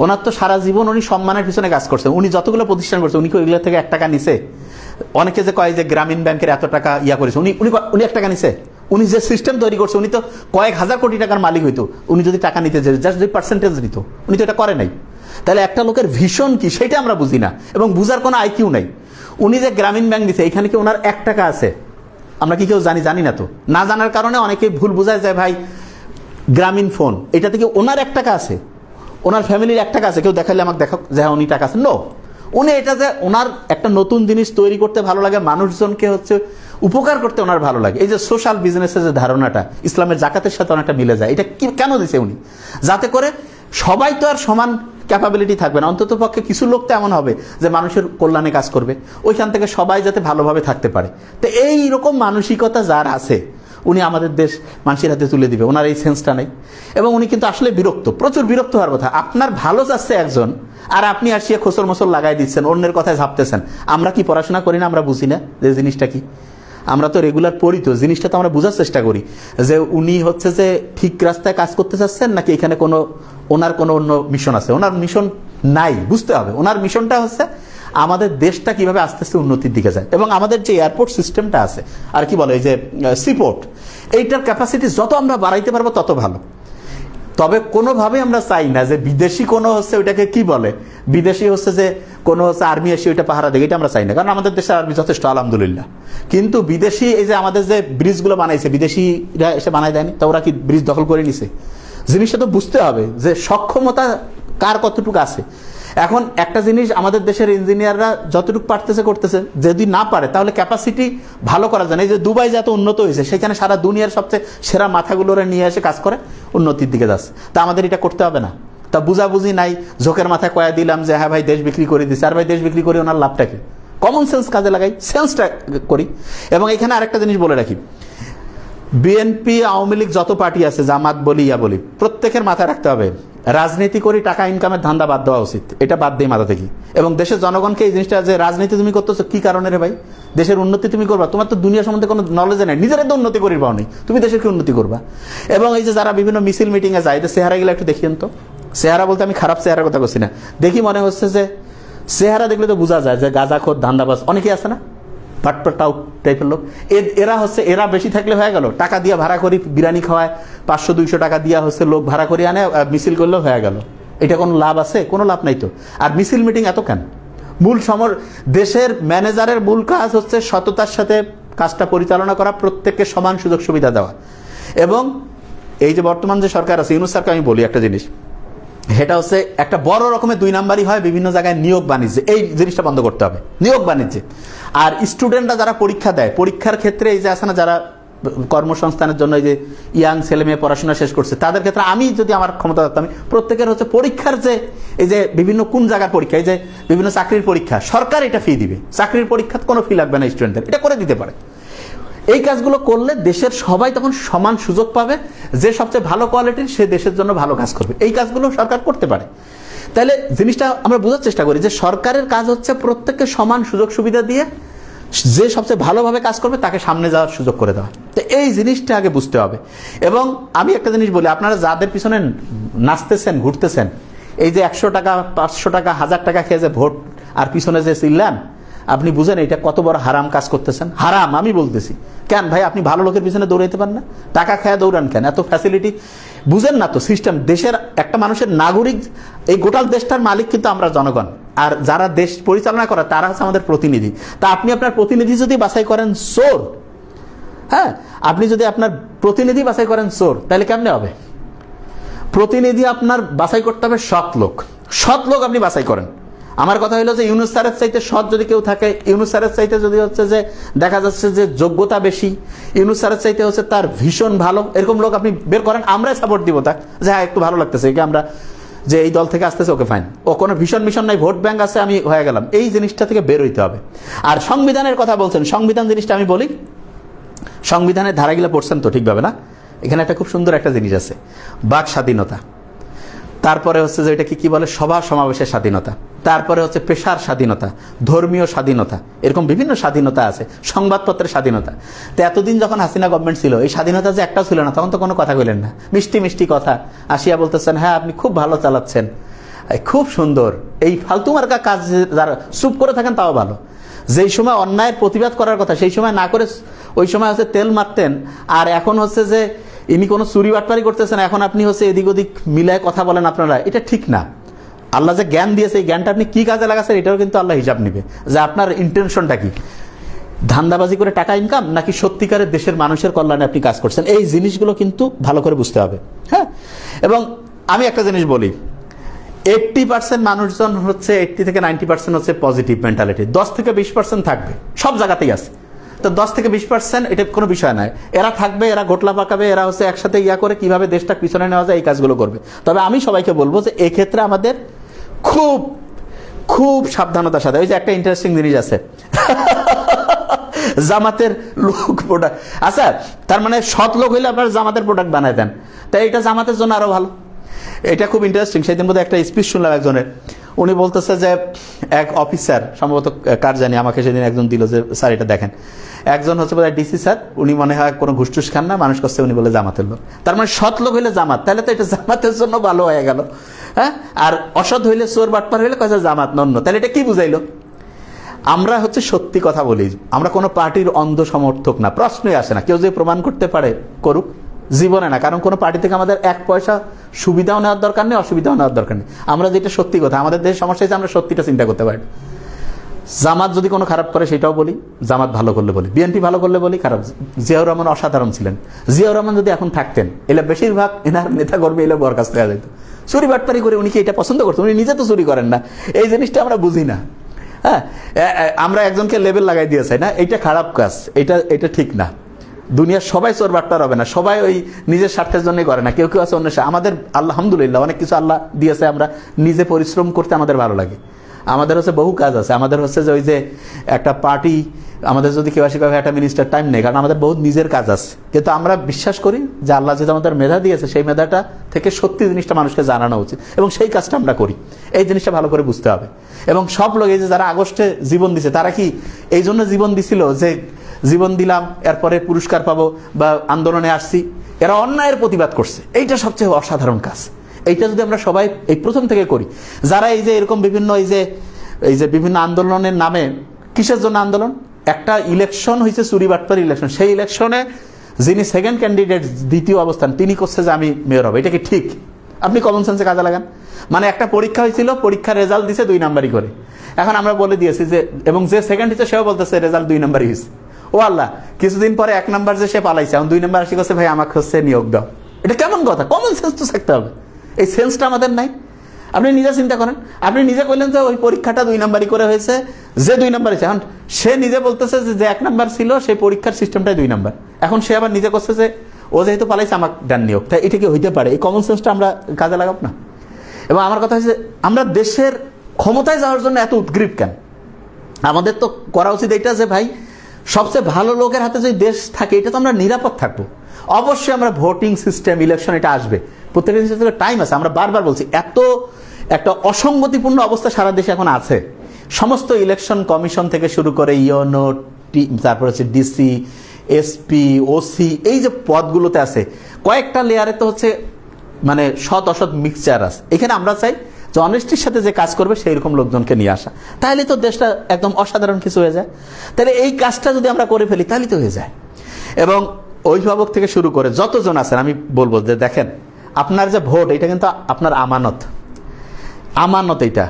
ওনার তো সারা জীবন উনি সম্মানের পিছনে কাজ করছেন। উনি যতগুলো প্রতিষ্ঠান করছে, উনি কি ওইগুলো থেকে 1 টাকা নিছে? অনেকে যে কয় যে গ্রামীণ ব্যাংকের এত টাকা করেছে, উনি 1 টাকা নিছে? উনি যে সিস্টেম তৈরি করছে, উনি তো কয়েক হাজার কোটি টাকার মালিক হইতো উনি যদি টাকা নিতে চাই, জাস্ট যদি পার্সেন্টেজ নিত। উনি তো এটা করে নাই। তাহলে একটা লোকের ভিশন কি সেটা আমরা বুঝি না, এবং বুঝার কোনো আইকিউ নাই। উনি যে গ্রামীণ ব্যাংক দিছে, এখানে কি ওনার 1 টাকা আছে? আমরা কি কেউ জানি না? তো না জানার কারণে অনেকে ভুল বোঝায় যায় ভাই গ্রামীণ ফোন, এটা থেকে ওনার 1 টাকা আছে, ওনার ফ্যামিলির 1 টাকা আছে। কেউ দেখালে আমাকে দেখাও যে হ্যাঁ উনি টাকা আছে। নো, উনি এটা যে ওনার একটা নতুন জিনিস তৈরি করতে ভালো লাগে, মানুষজনকে হচ্ছে উপকার করতে ওনার ভালো লাগে। এই যে সোশ্যাল বিজনেসের যে ধারণাটা ইসলামের জাকাতের সাথে অনেকটা মিলে যায়, এটা কি কেন দিছে উনি? যাতে করে সবাই তো আর সমান ক্যাপাবিলিটি থাকবে না, অন্তত পক্ষে কিছু লোক তো এমন হবে যে মানুষের কল্যাণে কাজ করবে, ওইখান থেকে সবাই যাতে ভালোভাবে থাকতে পারে। তো এইরকম মানসিকতা যার আছে উনি আমাদের দেশ মানুষের হাতে তুলে দিবে, ওনার এই সেন্সটা নেই। এবং উনি কিন্তু আসলে বিরক্ত, প্রচুর বিরক্ত হওয়ার কথা। আপনার ভালো চাচ্ছে একজন, আর আপনি আসিয়া খোসর মসল লাগাই দিচ্ছেন, অন্যের কথায় ঝাপতেছেন। আমরা কি পড়াশোনা করি না? আমরা বুঝি না যে জিনিসটা কি? আমরা তো রেগুলার পড়ি, তো জিনিসটা তো আমরা বোঝার চেষ্টা করি যে উনি হচ্ছে যে ঠিক রাস্তায় কাজ করতে চাচ্ছেন নাকি এখানে ওনার কোনো অন্য মিশন আছে। ওনার মিশন নাই, বুঝতে হবে। ওনার মিশনটা হচ্ছে আমাদের দেশটা কিভাবে আস্তে আস্তে উন্নতির দিকে যায়, এবং আমাদের যে এয়ারপোর্ট সিস্টেমটা আছে, আর কি বলে এই যে সিপোর্ট, এইটার ক্যাপাসিটি যত আমরা বাড়াইতে পারবো তত ভালো। তবে কোনোভাবেই আমরা চাই না যে বিদেশি কোনো হচ্ছে ওইটাকে কি বলে, বিদেশি হচ্ছে যে কোনো হচ্ছে আর্মি এসে ওইটা পাহারা দেয়, এটা আমরা চাই না। কারণ আমাদের দেশে আর্মি যথেষ্ট, আলহামদুলিল্লাহ। কিন্তু বিদেশি এই যে আমাদের যে ব্রিজগুলো বানাইছে, বিদেশিরা এসে বানাই দেয়নি, তা ওরা কি ব্রিজ দখল করে নিছে? জিনিসটা তো বুঝতে হবে যে সক্ষমতা কার কতটুকু আছে। এখন একটা জিনিস, আমাদের দেশের ইঞ্জিনিয়াররা যতটুকু পারতেছে করতেছে, যদি না পারে তাহলে ক্যাপাসিটি ভালো করা যায় না। এই যে দুবাই যত উন্নত হয়েছে, সেখানে সারা দুনিয়ার সবচেয়ে সেরা মাথাগুলোরে নিয়ে এসে কাজ করে উন্নতির দিকে যাচ্ছে। তা আমাদের এটা করতে হবে না? তা বুঝাবুঝি নাই, ঝোঁকের মাথায় কয়া দিলাম যে হ্যাঁ ভাই দেশ বিক্রি করে দিচ্ছে, আর ভাই দেশ বিক্রি করে ওনার লাভটা কি? কমন সেন্স কাজে লাগাই, সেন্সটা করি। এবং এখানে আরেকটা জিনিস বলে রাখি, বিএনপি আওয়ামী লীগ যত পার্টি আছে, জামাত বলি ইয়া বলি, প্রত্যেকের মাথায় রাখতে হবে রাজনীতি করি টাকা ইনকামের ধান্দা বাদ দেওয়া উচিত। এটা বাদ দিয়ে মাথা থেকে। এবং দেশের জনগণকে এই জিনিসটা, যে রাজনীতি তুমি করতেছো কি কারণে রে ভাই? দেশের উন্নতি তুমি করবা? তোমার তো দুনিয়া সম্বন্ধে কোনো নলেজ নেই, নিজের তো উন্নতি করি পাও নেই, তুমি দেশের কি উন্নতি করবা? এবং এই যে যারা বিভিন্ন মিছিল মিটিংয়ে যায়, এদের চেহারা গেলে একটু দেখিয়েন তো। চেহারা বলতে আমি খারাপ চেহারার কথা বলছি না, দেখি মনে হচ্ছে যে চেহারা দেখলে তো বোঝা যায় যে গাঁজাখোর, ধান্দাবাজ অনেকেই আছে না, পাটপাটাও টাইপের লোক। এরা বেশি থাকলে হয়ে গেল, টাকা দিয়ে ভাড়া করি, বিরিয়ানি খাওয়ায়, 500-200 টাকা দিয়া হচ্ছে লোক ভাড়া করি আনে, মিছিল করলেও হয়ে গেল। এটা কোনো লাভ আছে? কোনো লাভ নাই তো। আর মিছিল মিটিং এত কেন? দেশের ম্যানেজারের মূল কাজ হচ্ছে সততার সাথে কাজটা পরিচালনা করা, প্রত্যেককে সমান সুযোগ সুবিধা দেওয়া। এবং এই যে বর্তমান যে সরকার আছে, ইউনূস স্যারকে আমি বলি একটা জিনিস, সেটা হচ্ছে একটা বড় রকমের 2 নাম্বারই হয় বিভিন্ন জায়গায় নিয়োগ বাণিজ্যে। এই জিনিসটা বন্ধ করতে হবে, নিয়োগ বাণিজ্যে। আর স্টুডেন্টরা যারা পরীক্ষা দেয়, পরীক্ষার ক্ষেত্রে এই যে আছে না, যারা কর্মসংস্থানের জন্য এই যে ইয়াং ছেলে মেয়ে পড়াশোনা শেষ করছে, তাদের ক্ষেত্রে আমি যদি আমার ক্ষমতা থাকতাম, প্রত্যেকের হচ্ছে পরীক্ষার যে এই যে বিভিন্ন কোন জায়গার পরীক্ষা, এই যে বিভিন্ন চাকরির পরীক্ষা, সরকার এটা ফি দিবে। চাকরির পরীক্ষার কোনো ফি লাগবে না স্টুডেন্টদের, এটা করে দিতে পারে। এই কাজগুলো করলে দেশের সবাই তখন সমান সুযোগ পাবে। যে সবচেয়ে ভালো কোয়ালিটির, সে দেশের জন্য ভালো কাজ করবে। এই কাজগুলো সরকার করতে পারে। তাহলে জিনিসটা আমরা বোঝার চেষ্টা করি যে সরকারের কাজ হচ্ছে প্রত্যেককে সমান সুযোগ সুবিধা দিয়ে যে সবচেয়ে ভালোভাবে কাজ করবে তাকে সামনে যাওয়ার সুযোগ করে দেওয়া। তো এই জিনিসটা আগে বুঝতে হবে। এবং আমি একটা জিনিস বলি, আপনারা যাদের পিছনে নাচতেছেন, ঘুরতেছেন, এই যে 100 টাকা, 500 টাকা, 1000 টাকা খেয়ে যে ভোট আর পিছনে যে চিল্লান, আপনি বুঝেন এটা কত বড় হারাম কাজ করতেছেন? হারাম আমি বলতেছি। কেন ভাই, আপনি ভালো লোকের পিছনে দৌড়াইতে পারেন না? টাকা খেয়ে দৌড়ান কেন? এত ফ্যাসিলিটি বুঝেন না তো সিস্টেম। দেশের একটা মানুষের নাগরিক, এই গোটাল দেশটার মালিক কিন্তু আমরা জনগণ, আর যারা দেশ পরিচালনা করে তারা হচ্ছে আমাদের প্রতিনিধি। তা আপনি আপনার প্রতিনিধি যদি বাছাই করেন চোর, হ্যাঁ, আপনি যদি আপনার প্রতিনিধি বাছাই করেন চোর, তাহলে কেমনে হবে? প্রতিনিধি আপনার বাছাই করতে হবে সৎ লোক। সৎ লোক আপনি বাছাই করেন। আমার কথা হলো যে ইউনূস স্যারের চাইতে সৎ যদি কেউ থাকে, ইউনূস স্যারের চাইতে যদি হচ্ছে যে দেখা যাচ্ছে যে যোগ্যতা বেশি, ইউনূস স্যারের চাইতে হচ্ছে তার ভীষণ ভালো, এরকম লোক আপনি বের করেন, আমরাই সাপোর্ট দিব তাকে, যে হ্যাঁ একটু ভালো লাগতেছে একে, আমরা যে এই দল থেকে আসতেছে, ওকে ফাইন, ও কোনো ভীষণ মিশন নাই, ভোট ব্যাংক আছে, আমি হয়ে গেলাম। এই জিনিসটা থেকে বের হইতে হবে। আর সংবিধানের কথা বলছেন, সংবিধান জিনিসটা আমি বলি, সংবিধানের ধারাগুলো পড়ছেন তো ঠিকভাবে না? এখানে একটা খুব সুন্দর একটা জিনিস আছে, বাক স্বাধীনতা। তারপরে হচ্ছে যে এটাকে কি বলে, সভা সমাবেশের স্বাধীনতা। তারপরে হচ্ছে পেশার স্বাধীনতা, ধর্মীয় স্বাধীনতা, এরকম বিভিন্ন স্বাধীনতা আছে। সংবাদপত্রের স্বাধীনতা। তো এতদিন যখন হাসিনা গভর্নমেন্ট ছিল, এই স্বাধীনতা যে একটাও ছিল না, তখন তো কোনো কথা বললেন না, মিষ্টি মিষ্টি কথা আসিয়া বলতেছেন, হ্যাঁ আপনি খুব ভালো চালাচ্ছেন, খুব সুন্দর। এই ফালতু মার্কা কাজ যারা চুপ করে থাকেন তাও ভালো। যেই সময় অন্যায়ের প্রতিবাদ করার কথা সেই সময় না করে ওই সময় হচ্ছে তেল মারতেন, আর এখন হচ্ছে যে ইনি কোনো চুরি বাটপারি করতেছেন, এখন আপনি হচ্ছে এদিক ওদিক মিলায় কথা বলেন, আপনারা এটা ঠিক না। আল্লাহ যে জ্ঞান দিয়েছে, এই জ্ঞানটা আপনি কি কাজে লাগাচ্ছেন এটাও কিন্তু আল্লাহ হিসাব নিবে, যে আপনার ইন্টেনশনটা কি, ধান্দাবাজি করে টাকা ইনকাম নাকি সত্যিকারের দেশের মানুষের কল্যাণে আপনি কাজ করছেন। এই জিনিসগুলো কিন্তু ভালো করে বুঝতে হবে। হ্যাঁ, এবং আমি একটা জিনিস বলি, 80% মানুষজন হচ্ছে, 80 থেকে 90% হচ্ছে পজিটিভ মেন্টালিটি, 10 থেকে 20% থাকবে, সব জায়গাতেই আছে। তো 10 থেকে 20% এটা কোনো বিষয় নয়, এরা থাকবে, এরা গোটলা পাকাবে, এরা হচ্ছে একসাথে ইয়া করে কিভাবে দেশটা পিছনে নেওয়া যায় এই কাজগুলো করবে। তবে আমি সবাইকে বলবো যে এক্ষেত্রে আমাদের খুব খুব সাবধানতার সাথে, ওই যে একটা ইন্টারেস্টিং জিনিস আছে জামাতের লোক প্রোডাক্ট। আচ্ছা, তার মানে সৎ লোক হইলে আপনার জামাতের প্রোডাক্ট বানায় দেন, তাই এটা জামাতের জন্য আরো ভালো। এটা খুব ইন্টারেস্টিং। সেদিন বোধহয় একটা স্পিচ শুনলাম একজনের, উনি বলতেছে যে এক অফিসার, সম্ভবত কার জানি, আমাকে সেদিন একজন দিল যে স্যার এটা দেখেন, একজন হচ্ছে বোধহয় ডিসি স্যার, উনি মনে হয় কোনো ঘুষ টুস খান না, মানুষ করছে, উনি বলে জামাতের লোক। তার মানে সৎ লোক হইলে জামাত, তাহলে তো এটা জামাতের জন্য ভালো হয়ে গেল। হ্যাঁ, আর অসৎ হইলে, চোর বাটপার হইলে কয়েছে জামাত নন্য, তাহলে এটা কি বুঝাইলো? আমরা হচ্ছে সত্যি কথা বলি, আমরা কোনো পার্টির অন্ধ সমর্থক না, প্রশ্নই আসে না। কেউ যদি প্রমাণ করতে পারে করুক, জীবনে না। কারণ কোনো পার্টি থেকে আমাদের এক পয়সা সুবিধাও নেওয়ার দরকার নেই, অসুবিধাও নেওয়ার দরকার নেই। আমরা যেটা সত্যি কথা, আমাদের দেশের সমস্যা হচ্ছে আমরা সত্যিটা চিন্তা করতে পারি। জামাত যদি কোনো খারাপ করে সেটাও বলি, জামাত ভালো করলে বলি, বিএনপি ভালো করলে বলি খারাপ। জিয়াউর রহমান অসাধারণ ছিলেন। জিয়াউর রহমান যদি এখন থাকতেন, এলে বেশিরভাগ এনার নেতা কর্মী এলে বরখাস্ত হয়ে যেত। চুরি বাটপারি করে উনি কি এটা পছন্দ করতেন? উনি নিজে তো চুরি করেন না, এই জিনিসটা আমরা বুঝি না। হ্যাঁ, আমরা একজনকে লেবেল লাগাই দিয়েছে না, এইটা খারাপ কাজ, এটা ঠিক না। দুনিয়ার সবাই চোর বাটপার হবে না, সবাই ওই নিজের স্বার্থের জন্যই করে না, কেউ কেউ আছে অন্য। আমাদের আলহামদুলিল্লাহ অনেক কিছু আল্লাহ দিয়েছে, আমরা নিজে পরিশ্রম করতে আমাদের ভালো লাগে। আমাদের হচ্ছে বহু কাজ আছে, আমাদের হচ্ছে যে ওই যে একটা পার্টি, আমাদের যদি কেউ আসে একটা মিনিস্টার টাইম নেই, কারণ আমাদের বহুত নিজের কাজ আছে। কিন্তু আমরা বিশ্বাস করি যে আল্লাহ যেটা আমাদের মেধা দিয়েছে, সেই মেধাটা থেকে সত্যি জিনিসটা মানুষকে জানানো উচিত, এবং সেই কাজটা আমরা করি। এই জিনিসটা ভালো করে বুঝতে হবে। এবং সব লোক, এই যে যারা আগস্টে জীবন দিছে, তারা কি এই জন্য জীবন দিছিল যে জীবন দিলাম এরপরে পুরস্কার পাবো বা আন্দোলনে আসছি? এরা অন্যায়ের প্রতিবাদ করছে, এইটা সবচেয়ে অসাধারণ কাজ। এইটা যদি আমরা সবাই এই প্রথম থেকে করি, যারা এই যে এরকম বিভিন্ন এই যে বিভিন্ন আন্দোলনের নামে, কিসের জন্য আন্দোলন? একটা ইলেকশন হয়েছে, চুরি বাটপার ইলেকশন, সেই ইলেকশনে যিনি সেকেন্ড ক্যান্ডিডেট, দ্বিতীয় অবস্থান, তিনি করছে যে আমি মেয়র হবো। এটা কি ঠিক? আপনি কমন সেন্সে কাজে লাগান। মানে একটা পরীক্ষা হয়েছিল, পরীক্ষার রেজাল্ট দিছে 2 নাম্বারই করে। এখন আমরা বলে দিয়েছি যে, এবং যে সেকেন্ড হয়েছে সেও বলতেছে রেজাল্ট 2 নাম্বারই হয়েছে। ও আল্লাহ, কিছুদিন পরে 1 নাম্বার যে সে পালাইছে, এখন 2 নাম্বার আসি করছে, ভাই আমাকে হচ্ছে নিয়োগ দাও। এটা কেমন কথা? কমন সেন্স তো থাকতে হবে, এই সেন্সটা আমাদের নাই। আপনি নিজে চিন্তা করেন, আপনি নিজে কইলেন যে ওই পরীক্ষাটা 2 নাম্বারই করে হয়েছে, যে 2 নাম্বার হয়েছে। এখন সে নিজে বলতেছে যে 1 নাম্বার ছিল, সেই পরীক্ষার সিস্টেমটাই 2 নাম্বার। এখন সে আবার নিজে করছে যে ও যেহেতু পালাইছে আমাকে ডান নিয়োগ। তাই এটা কি হইতে পারে? এই কমন সেন্সটা আমরা কাজে লাগাব না। এবং আমার কথা হচ্ছে, আমরা দেশের ক্ষমতায় যাওয়ার জন্য এত উদ্গ্রীব কেন? আমাদের তো করা উচিত এটা যে ভাই, সবচেয়ে ভালো লোকের হাতে যদি দেশ থাকে, এটা তো আমরা নিরাপদ থাকবো। অবশ্যই আমরা ভোটিং সিস্টেম, ইলেকশন, এটা আসবে, প্রত্যেকটা জিনিসের টাইম আছে। আমরা বারবার বলছি, এত একটা অসঙ্গতিপূর্ণ অবস্থা সারা দেশে এখন আছে। সমস্ত ইলেকশন কমিশন থেকে শুরু করে ইউনো, তারপর হচ্ছে ডিসি, এসপি, ওসি, এই যে পদগুলোতে আছে, কয়েকটা লেয়ারে তো হচ্ছে মানে সৎ অসৎ মিক্সচার আছে। এখানে আমরা চাই যে অনেস্টির সাথে যে কাজ করবে সেই রকম লোকজনকে নিয়ে আসা, তাহলে তো দেশটা একদম অসাধারণ কিছু হয়ে যায়। তাহলে এই কাজটা যদি আমরা করে ফেলি, তাহলে তো হয়ে যায়। এবং অভিভাবক থেকে শুরু করে যতজন আছেন, আমি বলবো যে দেখেন, আপনার যে ভোট, এটা কিন্তু আপনার আমানত। আমানত এটা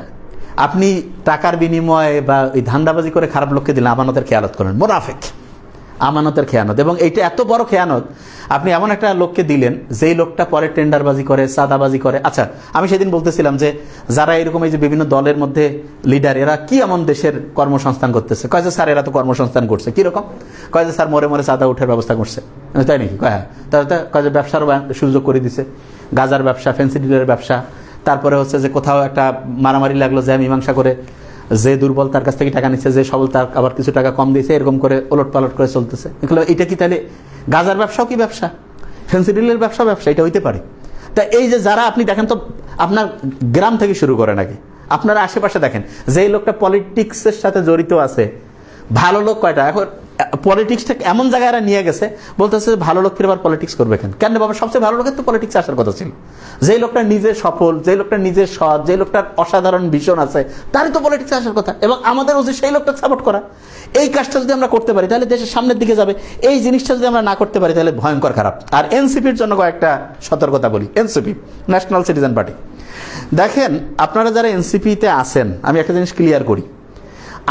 আপনি টাকার বিনিময়ে বা এই ধান্দাবাজি করে খারাপ লোককে দিলেন, আমানতের খেয়ানত করেন, মোনাফেক, আমানতের খেয়ানত। এবং এইটা এত বড় খেয়ানত, আপনি এমন একটা লোককে দিলেন যেই লোকটা পরে টেন্ডারবাজি করে, চাঁদাবাজি করে। আচ্ছা, আমি সেদিন বলতেছিলাম যে যারা এরকম এই যে বিভিন্ন দলের মধ্যে লিডার, এরা কি এমন দেশের কর্মসংস্থান করতেছে? কয় যে স্যার এরা তো কর্মসংস্থান করছে। কিরকম? কয় যে স্যার মরে মরে চাঁদা উঠার ব্যবস্থা করছে। তাই নাকি? কয় হ্যাঁ। তাহলে কয় যে ব্যবসারও সুযোগ করে দিছে, গাজার ব্যবসা, ফ্যান্সি ডিলের ব্যবসা। তারপরে হচ্ছে যে কোথাও একটা মারামারি লাগলো, যে মীমাংসা করে যে দুর্বল তার কাছ থেকে টাকা নিচ্ছে, যে সবল তার আবার কিছু টাকা কম দিয়েছে, এরকম করে ওলট পালট করে চলতেছে। এটা কি তাহলে গাজার ব্যবসাও কি ব্যবসা? ফ্যান্সি ডিলের ব্যবসা ব্যবসা? এটা হইতে পারে? তা এই যে যারা, আপনি দেখেন তো, আপনার গ্রাম থেকে শুরু করে নাকি, আপনারা আশেপাশে দেখেন, যেই লোকটা পলিটিক্সের সাথে জড়িত আছে, ভালো লোক কয়টা? এখন পলিটিক্সটা এমন জায়গায় এরা নিয়ে গেছে, বলতেছে ভালো লোক ফিরে আবার পলিটিক্স করবে কেন? কেন বাবা, সবচেয়ে ভালো লোকের তো পলিটিক্স আসার কথা ছিল। যেই লোকটা নিজে সফল, যেই লোকটা নিজে সৎ, যেই লোকটার অসাধারণ ভিশন আছে, তারই তো পলিটিক্স আসার কথা। এবং আমাদের উচিত সেই লোকটা সাপোর্ট করা। এই কাজটা যদি আমরা করতে পারি, তাহলে দেশের সামনের দিকে যাবে। এই জিনিসটা যদি আমরা না করতে পারি, তাহলে ভয়ঙ্কর খারাপ। আর এনসিপির জন্য কয়েকটা সতর্কতা বলি। এনসিপি, ন্যাশনাল সিটিজেন পার্টি, দেখেন আপনারা যারা এনসিপিতে আছেন, আমি একটা জিনিস ক্লিয়ার করি,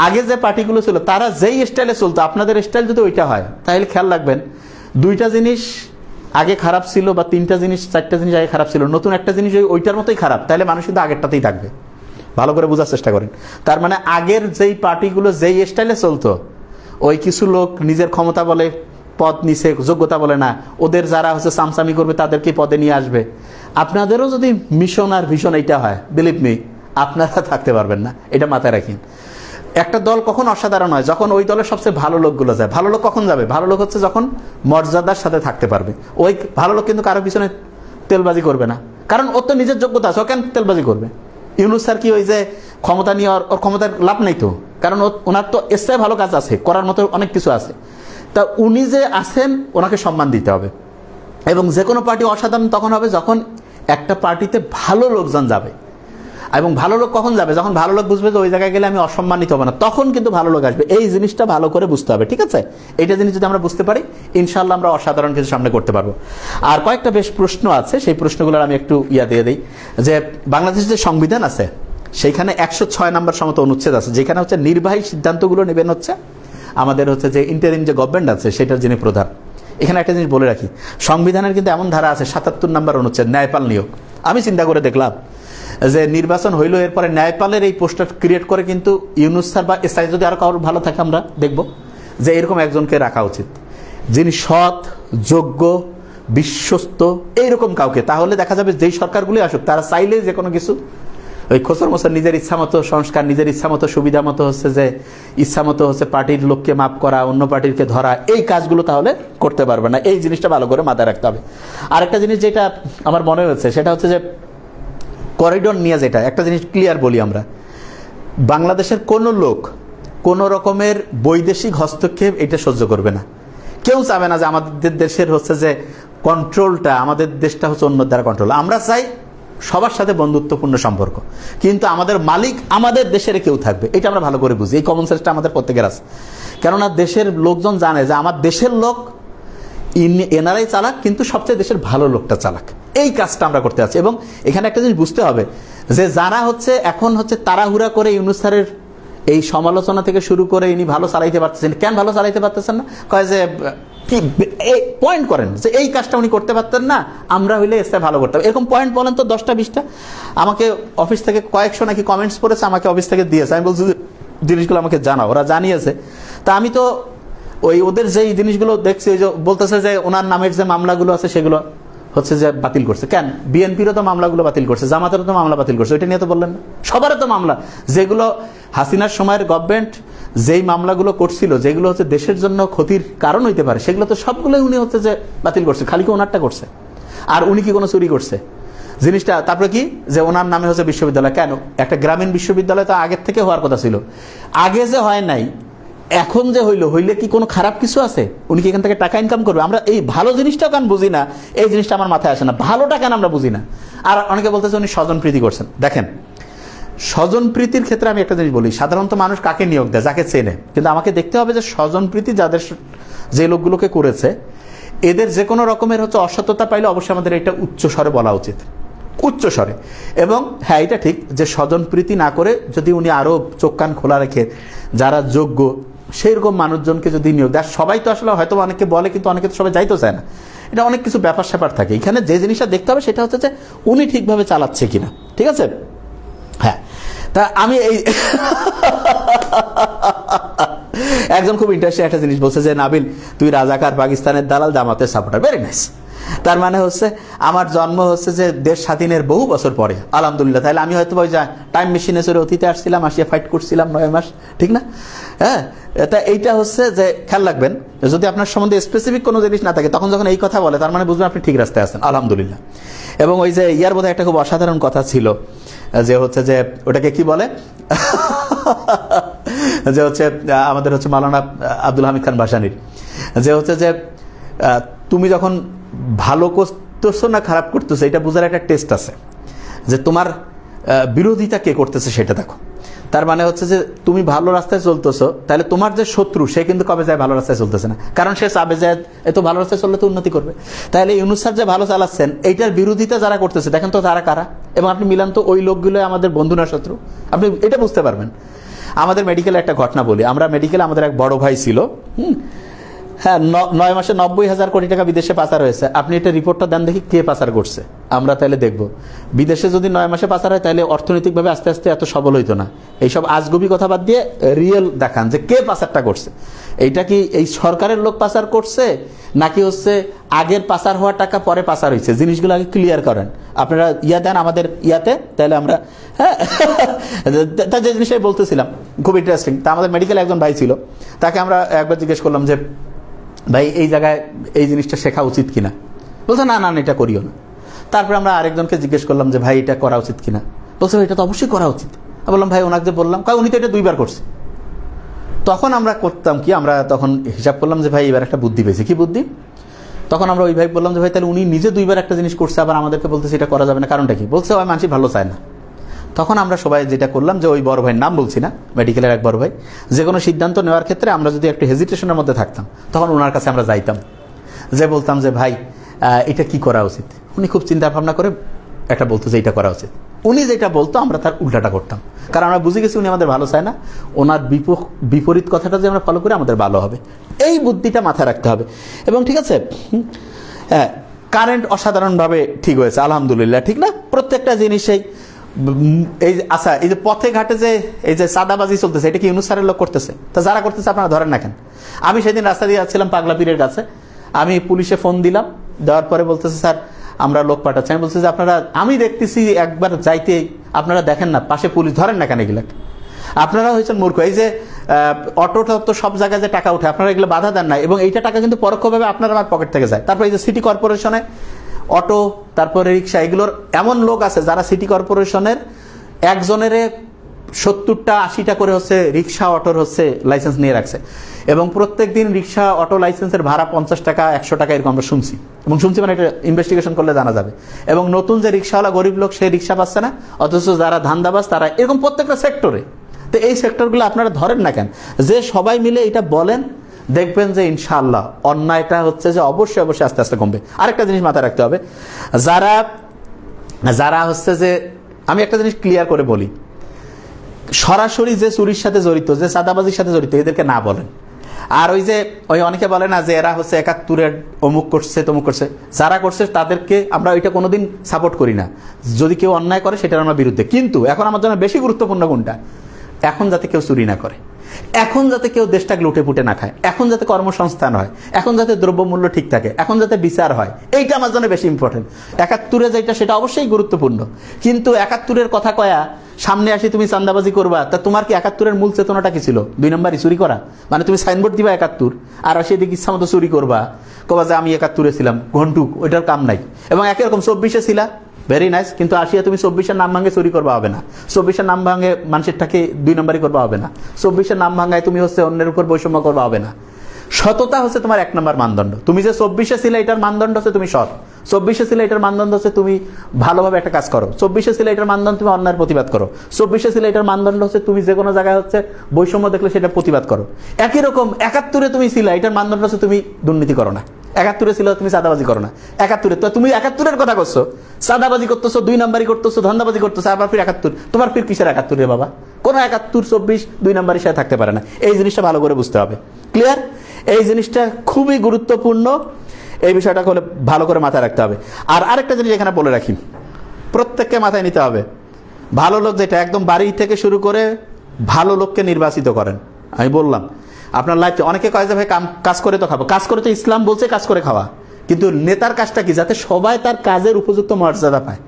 আগে যে পার্টিগুলো ছিল তারা যেই স্টাইলে চলতো, আপনাদের স্টাইল যদি ওইটা হয়, তাহলে খেয়াল রাখবেন 2টা জিনিস আগে খারাপ ছিল, বা 3টা জিনিস, 4টা জিনিস আগে খারাপ ছিল, নতুন একটা জিনিস ওইটার মতোই খারাপ, তাহলে মানুষ কিন্তু আগেরটাতেই থাকবে। ভালো করে বোঝার চেষ্টা করেন। তার মানে আগের যেই পার্টিগুলো যেই স্টাইলে চলতো, ওই কিছু লোক নিজের ক্ষমতা বলে পদ নিছে, যোগ্যতা বলে না, ওদের যারা হচ্ছে সামসামি করবে তাদেরকে পদে নিয়ে আসবে। আপনাদেরও যদি মিশন আর ভিশন এইটা হয়, বিলিভ মি, আপনারা থাকতে পারবেন না, এটা মাথায় রাখেন। একটা দল কখন অসাধারণ হয়, যখন ওই দলের সবচেয়ে ভালো লোকগুলো যায়। ভালো লোক কখন যাবে? ভালো লোক হচ্ছে যখন মর্যাদার সাথে থাকতে পারবে। ওই ভালো লোক কিন্তু কারো পিছনে তেলবাজি করবে না, কারণ ওর তো নিজের যোগ্যতা আছে, ও কেন তেলবাজি করবে? ইউনূস স্যার কি ওই যে ক্ষমতা নিয়ে ওর ক্ষমতার লাভ নেই তো, কারণ ওনার তো এসে ভালো কাজ আছে, করার মতো অনেক কিছু আছে। তা উনি যে আছেন ওনাকে সম্মান দিতে হবে। এবং যে কোনো পার্টি অসাধারণ তখন হবে যখন একটা পার্টিতে ভালো লোকজন যাবে। এবং ভালো লোক কখন যাবে? যখন ভালো লোক বুঝবে যে ওই জায়গায় গেলে আমি অসম্মানিত হবো না, তখন কিন্তু ভালো লোক আসবে। এই জিনিসটা ভালো করে বুঝতে হবে, ঠিক আছে? এইটা জিনিস যদি আমরা বুঝতে পারি, ইনশাআল্লাহ আমরা অসাধারণ কিছু সামনে করতে পারবো। আর কয়েকটা বেশ প্রশ্ন আছে, সেই প্রশ্নগুলোর আমি একটু দিয়ে দিই। যে বাংলাদেশের যে সংবিধান আছে সেইখানে 106 নম্বর সমত অনুচ্ছেদ আছে, যেখানে হচ্ছে নির্বাহী সিদ্ধান্তগুলো নেবেন হচ্ছে আমাদের হচ্ছে যে ইন্টারিম যে গভর্নমেন্ট আছে সেটার যিনি প্রধান। এখানে একটা জিনিস বলে রাখি, সংবিধানের কিন্তু এমন ধারা আছে 77 নম্বর অনুচ্ছেদ, ন্যায়পাল নিয়োগ। আমি চিন্তা করে দেখলাম যে নির্বাচন হইল, এরপরে ন্যায়পালের এই পোস্টটা ক্রিয়েট করে কিন্তু ইউনূস স্যার বা এসআই যদি আরো কারোর ভালো থাকে আমরা দেখব যে এরকম একজনকে রাখা উচিত, যিনি সৎ, যোগ্য, বিশ্বস্ত, এইরকম কাউকে। তাহলে দেখা যাবে যেই সরকারগুলি আসুক তারা চাইলেই যে কোনো কিছু ওই খোসর মোসর নিজের ইচ্ছা মতো সংস্কার, নিজের ইচ্ছা মতো সুবিধা মতো হচ্ছে যে ইচ্ছা মতো হচ্ছে পার্টির লোককে মাপ করা, অন্য পার্টিকে ধরা, এই কাজগুলো তাহলে করতে পারবে না। এই জিনিসটা ভালো করে মাথায় রাখতে হবে। আরেকটা জিনিস যেটা আমার মনে হচ্ছে সেটা হচ্ছে যে করিডোর নিয়ে যেটা একটা জিনিস ক্লিয়ার বলি, আমরা বাংলাদেশের কোনো লোক কোনো রকমের বৈদেশিক হস্তক্ষেপ এটা সহ্য করবে না। কেউ চাবে না যে আমাদের দেশের হচ্ছে যে কন্ট্রোলটা, আমাদের দেশটা হচ্ছে অন্য দ্বারা কন্ট্রোল। আমরা চাই সবার সাথে বন্ধুত্বপূর্ণ সম্পর্ক, কিন্তু আমাদের মালিক আমাদের দেশের কেউ থাকবে, এটা আমরা ভালো করে বুঝি। এই কমন সেন্সটা আমাদের প্রত্যেকের আছে, কেননা দেশের লোকজন জানে যে আমার দেশের লোক এনারাই চালাক, কিন্তু সবচেয়ে দেশের ভালো লোকটা চালাক। এই কাজটা আমরা করতে আছি। এবং এখানে একটা জিনিস বুঝতে হবে যে যারা হচ্ছে এখন হচ্ছে তাড়াহুড়া করে ইউনূস স্যারের এই সমালোচনা থেকে শুরু করে ইনি ভালো চালাইতে পারতেছেন, কেন ভালো চালাইতে পারতেছেন না? কয় যে এই পয়েন্ট করেন যে এই কাজটা উনি করতে পারতেন না, আমরা হইলে এসে ভালো করতাম, এরকম পয়েন্ট বলেন তো 10টা 20টা। আমাকে অফিস থেকে কয়েকশো নাকি কমেন্টস করেছে, আমাকে অফিস থেকে দিয়েছে। আমি বলছি জিনিসগুলো আমাকে জানাও, ওরা জানিয়েছে। তা আমি তো ওই ওদের যেই জিনিসগুলো দেখছি, ওই যে বলতেছে যে ওনার নামের যে মামলাগুলো আছে সেগুলো হচ্ছে যে বাতিল করছে। কেন? বিএনপিরও তো মামলাগুলো বাতিল করছে, জামাতেরও তো মামলা বাতিল করছে, ওইটা নিয়ে তো বললেন না? সবারও তো মামলা, যেগুলো হাসিনার সময়ের গভর্নমেন্ট যেই মামলাগুলো করছিল, যেগুলো হচ্ছে দেশের জন্য ক্ষতির কারণ হইতে পারে, সেগুলো তো সবগুলোই উনি হচ্ছে যে বাতিল করছে। খালি কি ওনারটা করছে? আর উনি কি কোনো চুরি করছে জিনিসটা? তারপরে কি যে ওনার নামে হচ্ছে বিশ্ববিদ্যালয়, কেন? একটা গ্রামীণ বিশ্ববিদ্যালয় তো আগের থেকে হওয়ার কথা ছিল, আগে যে হয় নাই, এখন যে হইলে কি কোনো খারাপ কিছু আছে? উনি কি এখান থেকে টাকা ইনকাম করবে? আমরা এই ভালো জিনিসটা কেন বুঝি না, এই জিনিসটা আমার মাথায় আসে না। ভালোটা কেন আমরা বুঝি না? আর অনেকে বলতেছে উনি স্বজনপ্রীতি করছেন। দেখেন, স্বজনপ্রীতির ক্ষেত্রে আমি একটা জিনিস বলি, সাধারণত মানুষ কাকে নিয়োগ দেয়? যাকে চেনে। কিন্তু আমাকে দেখতে হবে যে স্বজনপ্রীতি যাদের, যে লোকগুলোকে করেছে, এদের যে কোনো রকমের হচ্ছে অসততা পাইলে অবশ্যই আমাদের এটা উচ্চস্বরে বলা উচিত, উচ্চস্বরে। এবং হ্যাঁ, এটা ঠিক যে স্বজনপ্রীতি না করে যদি উনি আরো চোখ কান খোলা রেখে যারা যোগ্য সেই রকম মানুষজনকে যদি নিয়োগ দেয়, সবাই তো আসলে হয়তো অনেকে বলে, কিন্তু অনেকে তো সবাই যাইতে চায় না। এটা অনেক কিছু ব্যাপার স্যাপার থাকে। এখানে যে জিনিসটা দেখতে হবে সেটা হচ্ছে যে উনি ঠিকভাবে চালাচ্ছে কিনা, ঠিক আছে? হ্যাঁ, তা আমি এই একজন খুব ইন্টারেস্টিং একটা জিনিস বলছে যে নাবিল, তুই রাজাকার, পাকিস্তানের দালাল, জামাতের সাপোর্টার। Very nice. তার মানে হচ্ছে আমার জন্ম হচ্ছে যে দেশ স্বাধীনের বহু বছর পরে, আলহামদুলিল্লাহ। তাহলে আমি হয়তো ওই যা টাইম মেশিনে চড়ে অতীতে আসছিলাম, আসিয়া ফাইট করছিলাম 9 মাস, ঠিক না? হ্যাঁ, তা এইটা হচ্ছে যে খেয়াল রাখবেন, যদি আপনার সম্বন্ধে স্পেসিফিক কোনো জিনিস না থাকে, তখন যখন এই কথা বলে তার মানে বুঝবেন আপনি ঠিক রাস্তায় আছেন, আলহামদুলিল্লাহ। এবং ওই যে ইয়ার বোধহয় একটা খুব অসাধারণ কথা ছিল, যে হচ্ছে যে ওটাকে কি বলে, যে হচ্ছে আমাদের হচ্ছে মাওলানা আব্দুল হামিদ খান ভাসানীর, যে হচ্ছে যে তুমি যখন ভালো করতেছো না খারাপ করতেছো, এটা বোঝার একটা টেস্ট আছে, যে তোমার বিরোধিতা কে করতেছে সেটা দেখো। তার মানে হচ্ছে যে তুমি ভালো রাস্তায় চলতেছো, তাহলে তোমার যে শত্রু সে কিন্তু কবে যায় ভালো রাস্তায় চলতেছে না, কারণ সে চাবে যে এত ভালো রাস্তায় চললে তো উন্নতি করবে। তাহলে ইউনূস স্যার যে ভালো চালাচ্ছেন, এইটার বিরোধিতা যারা করতেছে দেখেন তো তারা কারা, এবং আপনি মিলান তো ওই লোকগুলো আমাদের বন্ধু না শত্রু, আপনি এটা বুঝতে পারবেন। আমাদের মেডিকেলে একটা ঘটনা বলি, আমরা মেডিকেলে আমাদের এক বড় ভাই ছিল, হ্যাঁ, 9 মাসে 90,000 কোটি টাকা বিদেশে পাচার হয়েছে। আপনি এটা রিপোর্টটা দেন দেখি কে পাচার করছে, আমরা তাহলে দেখব। বিদেশে যদি 9 মাসে পাচার হয় তাহলে অর্থনৈতিকভাবে আস্তে আস্তে এত সবল হইতো না। এইসব আজগুবি কথা বাদ দিয়ে রিয়েল দেখান যে কে পাচারটা করছে। এইটা কি এই সরকারের লোক পাচার করছে, নাকি হচ্ছে আগের পাচার হওয়ার টাকা পরে পাচার হয়েছে, জিনিসগুলো আগে ক্লিয়ার করেন। আপনারা দেন আমাদের ইয়াতে, তাহলে আমরা হ্যাঁ তা যে জিনিসটাই বলতেছিলাম খুব ইন্টারেস্টিং। তা আমাদের মেডিকেল একজন ভাই ছিল, তাকে আমরা একবার জিজ্ঞেস করলাম যে ভাই এই জায়গায় এই জিনিসটা শেখা উচিত কিনা, বলছে না না এটা করিও না। তারপরে আমরা আরেকজনকে জিজ্ঞেস করলাম যে ভাই এটা করা উচিত কিনা, বলছে এটা তো অবশ্যই করা উচিত। বললাম ভাই ওনাকে যে বললাম, উনি তো এটা 2 বার করছে। তখন আমরা করতাম কি, আমরা তখন হিসাব করলাম যে ভাই এবার একটা বুদ্ধি পেয়েছে। কি বুদ্ধি? তখন আমরা ওই ভাই বললাম যে ভাই তাহলে উনি নিজে 2 বার একটা জিনিস করছে, আবার আমাদেরকে বলতেছে এটা করা যাবে না, কারণটা কি? বলছে ওই মানুষ ভালো চায় না। তখন আমরা সবাই যেটা করলাম যে ওই বড় ভাইয়ের নাম বলছি না, মেডিকেলের এক বড় ভাই, যে কোনো সিদ্ধান্ত নেওয়ার ক্ষেত্রে আমরা যদি একটু হেজিটেশনের মধ্যে থাকতাম, তখন ওনার কাছে আমরা যাইতাম, যে বলতাম যে ভাই এটা কি করা উচিত। উনি খুব চিন্তা ভাবনা করে একটা বলতো যে এটা করা উচিত। উনি যেটা বলতো আমরা তার উল্টাটা করতাম, কারণ আমরা বুঝে গেছি উনি আমাদের ভালো চায় না, ওনার বিপরীত কথাটা যে আমরা ফলো করে আমাদের ভালো হবে। এই বুদ্ধিটা মাথায় রাখতে হবে। এবং ঠিক আছে, হ্যাঁ কারেন্ট অসাধারণভাবে ঠিক হয়েছে আলহামদুলিল্লাহ, ঠিক না? প্রত্যেকটা জিনিসেই এই আচ্ছা এই যে পথে ঘাটে যে এই যে চাঁদাবাজি চলতেছে, এটা কি ইউনূস স্যারের লোক করতেছে? তা যারা করতেছে আপনারা ধরেন না কেন? আমি সেদিন রাস্তা দিয়ে যাচ্ছিলাম পাগলা পীরের কাছে, আমি পুলিশে ফোন দিলাম, দেওয়ার পরে বলতেছে স্যার আমরা লোক পাঠাচ্ছি। আমি বলছি যে আপনারা, আমি দেখতেছি একবার যাইতে আপনারা দেখেন না পাশে পুলিশ, ধরেন না কেন এগুলা? আপনারা হয়েছেন মূর্খ। এই যে অটোটা তো সব জায়গায় যে টাকা উঠে, আপনারা এগুলো বাধা দেন না, এবং এইটা টাকা কিন্তু পরোক্ষভাবে আপনার আমার পকেট থেকে যায়। তারপর এই যে সিটি কর্পোরেশনে অটো, তারপরে রিক্সা, এগুলোর এমন লোক আছে যারা সিটি কর্পোরেশনের একজনের 70টা 80টা করে হচ্ছে রিক্সা অটোর হচ্ছে লাইসেন্স নিয়ে রাখছে, এবং প্রত্যেক দিন রিক্সা অটো লাইসেন্সের ভাড়া 50 টাকা 100 টাকা এরকম আমরা শুনছি, এবং শুনছি মানে এটা ইনভেস্টিগেশন করলে জানা যাবে। এবং নতুন যে রিক্সাওয়ালা গরিব লোক, সে রিক্সা পাচ্ছে না, অথচ যারা ধান্দাবাজ তারা, এরকম প্রত্যেকটা সেক্টরে। তো এই সেক্টরগুলো আপনারা ধরেন না কেন? যে সবাই মিলে এটা বলেন, দেখবেন যে ইনশাআল্লাহ অন্যায়টা হচ্ছে যে অবশ্যই অবশ্যই আস্তে আস্তে কমবে। আরেকটা জিনিস মাথায় রাখতে হবে, যারা হচ্ছে যে, আমি একটা জিনিস ক্লিয়ার করে বলি, সরাসরি যে চুরির সাথে জড়িত, যে চাঁদাবাজির সাথে জড়িত, এদেরকে না বলেন। আর ওই অনেকে বলে না যে এরা হচ্ছে 71-এর অমুক করছে তমুক করছে, যারা করছে তাদেরকে আমরা ওইটা কোনোদিন সাপোর্ট করি না। যদি কেউ অন্যায় করে সেটার আমার বিরুদ্ধে, কিন্তু এখন আমার জন্য বেশি গুরুত্বপূর্ণ কোনটা, এখন যাতে কেউ চুরি না করে, এখন যাতে কেউ দেশটাকে লুটে পুটে না খায়, এখন যাতে কর্মসংস্থান হয়, এখন যাতে দ্রব্যমূল্য ঠিক থাকে, এখন যাতে বিচার হয়, এইটা আমার জন্য বেশি ইম্পর্টেন্ট। 71-এ যেটা সেটা অবশ্যই গুরুত্বপূর্ণ, কিন্তু 71-এর কথা কয়া সামনে আসি তুমি চান্দাবাজি করবা, তা তোমার কি 71-এর মূল চেতনাটা কি ছিল? 2 নম্বরই চুরি করা। মানে তুমি সাইনবোর্ড দিবা 71 আর সেদিকে ইচ্ছা মতো চুরি করবা, কবা যে আমি 71-এ ছিলাম, ঘন্টুক, ওইটার কাম নাই। এবং একই রকম 24-এ ছিলা, ভেরি নাইস, কিন্তু আসিয়া তুমি 24-এর নাম ভাঙে চুরি করবা হবে না, 24-এর নাম ভাঙে মানুষেরটাকে 2 নম্বরই করবা হবে না, 24-এর নাম ভাঙায় তুমি হচ্ছে অন্যের উপর বৈষম্য করবা হবে না। সততা হচ্ছে তোমার 1 নম্বর মানদণ্ড। তুমি যে 24-এ ছিলে এটার মানদণ্ড হচ্ছে তুমি সৎ, 24-এ ছিলে এটার মানদণ্ড হচ্ছে তুমি ভালোভাবে একটা কাজ করো, 24-এ ছিলে এটার মানদণ্ড তুমি অন্যায়ের প্রতিবাদ করো, 24-এ ছিলে এটার মানদণ্ড হচ্ছে তুমি যে কোনো জায়গায় হচ্ছে বৈষম্য দেখলে সেটা প্রতিবাদ করো। একই রকম 71-এ তুমি ছিলে, এটার মানদণ্ড হচ্ছে তুমি দুর্নীতি করো না। 71-এ ছিল তুমি চাঁদাবাজি করো না। 71-এ তো তুমি 71-এর কথা করছো, চাঁদাবাজি করতেছো, 2 নম্বরই করতেছো, ধান্দাবাজি করতেছো, আবার ফির 71। তোমার ফির কিসের 71 রে বাবা? কোনো 71, 24, 2 নম্বরের সাথে থাকতে পারে না। এই জিনিসটা ভালো করে বুঝতে হবে। ক্লিয়ার? এই জিনিসটা খুবই গুরুত্বপূর্ণ, এই বিষয়টা ভালো করে মাথায় রাখতে হবে। আর আরেকটা জিনিস এখানে বলে রাখি, প্রত্যেককে মাথায় নিতে হবে, ভালো লোক যেটা একদম বাড়ি থেকে শুরু করে ভালো লোককে নির্বাচিত করেন। আমি বললাম আপনার লাইফে অনেকে কয় যে ভাই কাজ করে তো খাবো, কাজ করে তো ইসলাম বলছে কাজ করে খাওয়া, কিন্তু নেতার কাজটা কি? যাতে সবাই তার কাজের উপযুক্ত মর্যাদা পায়।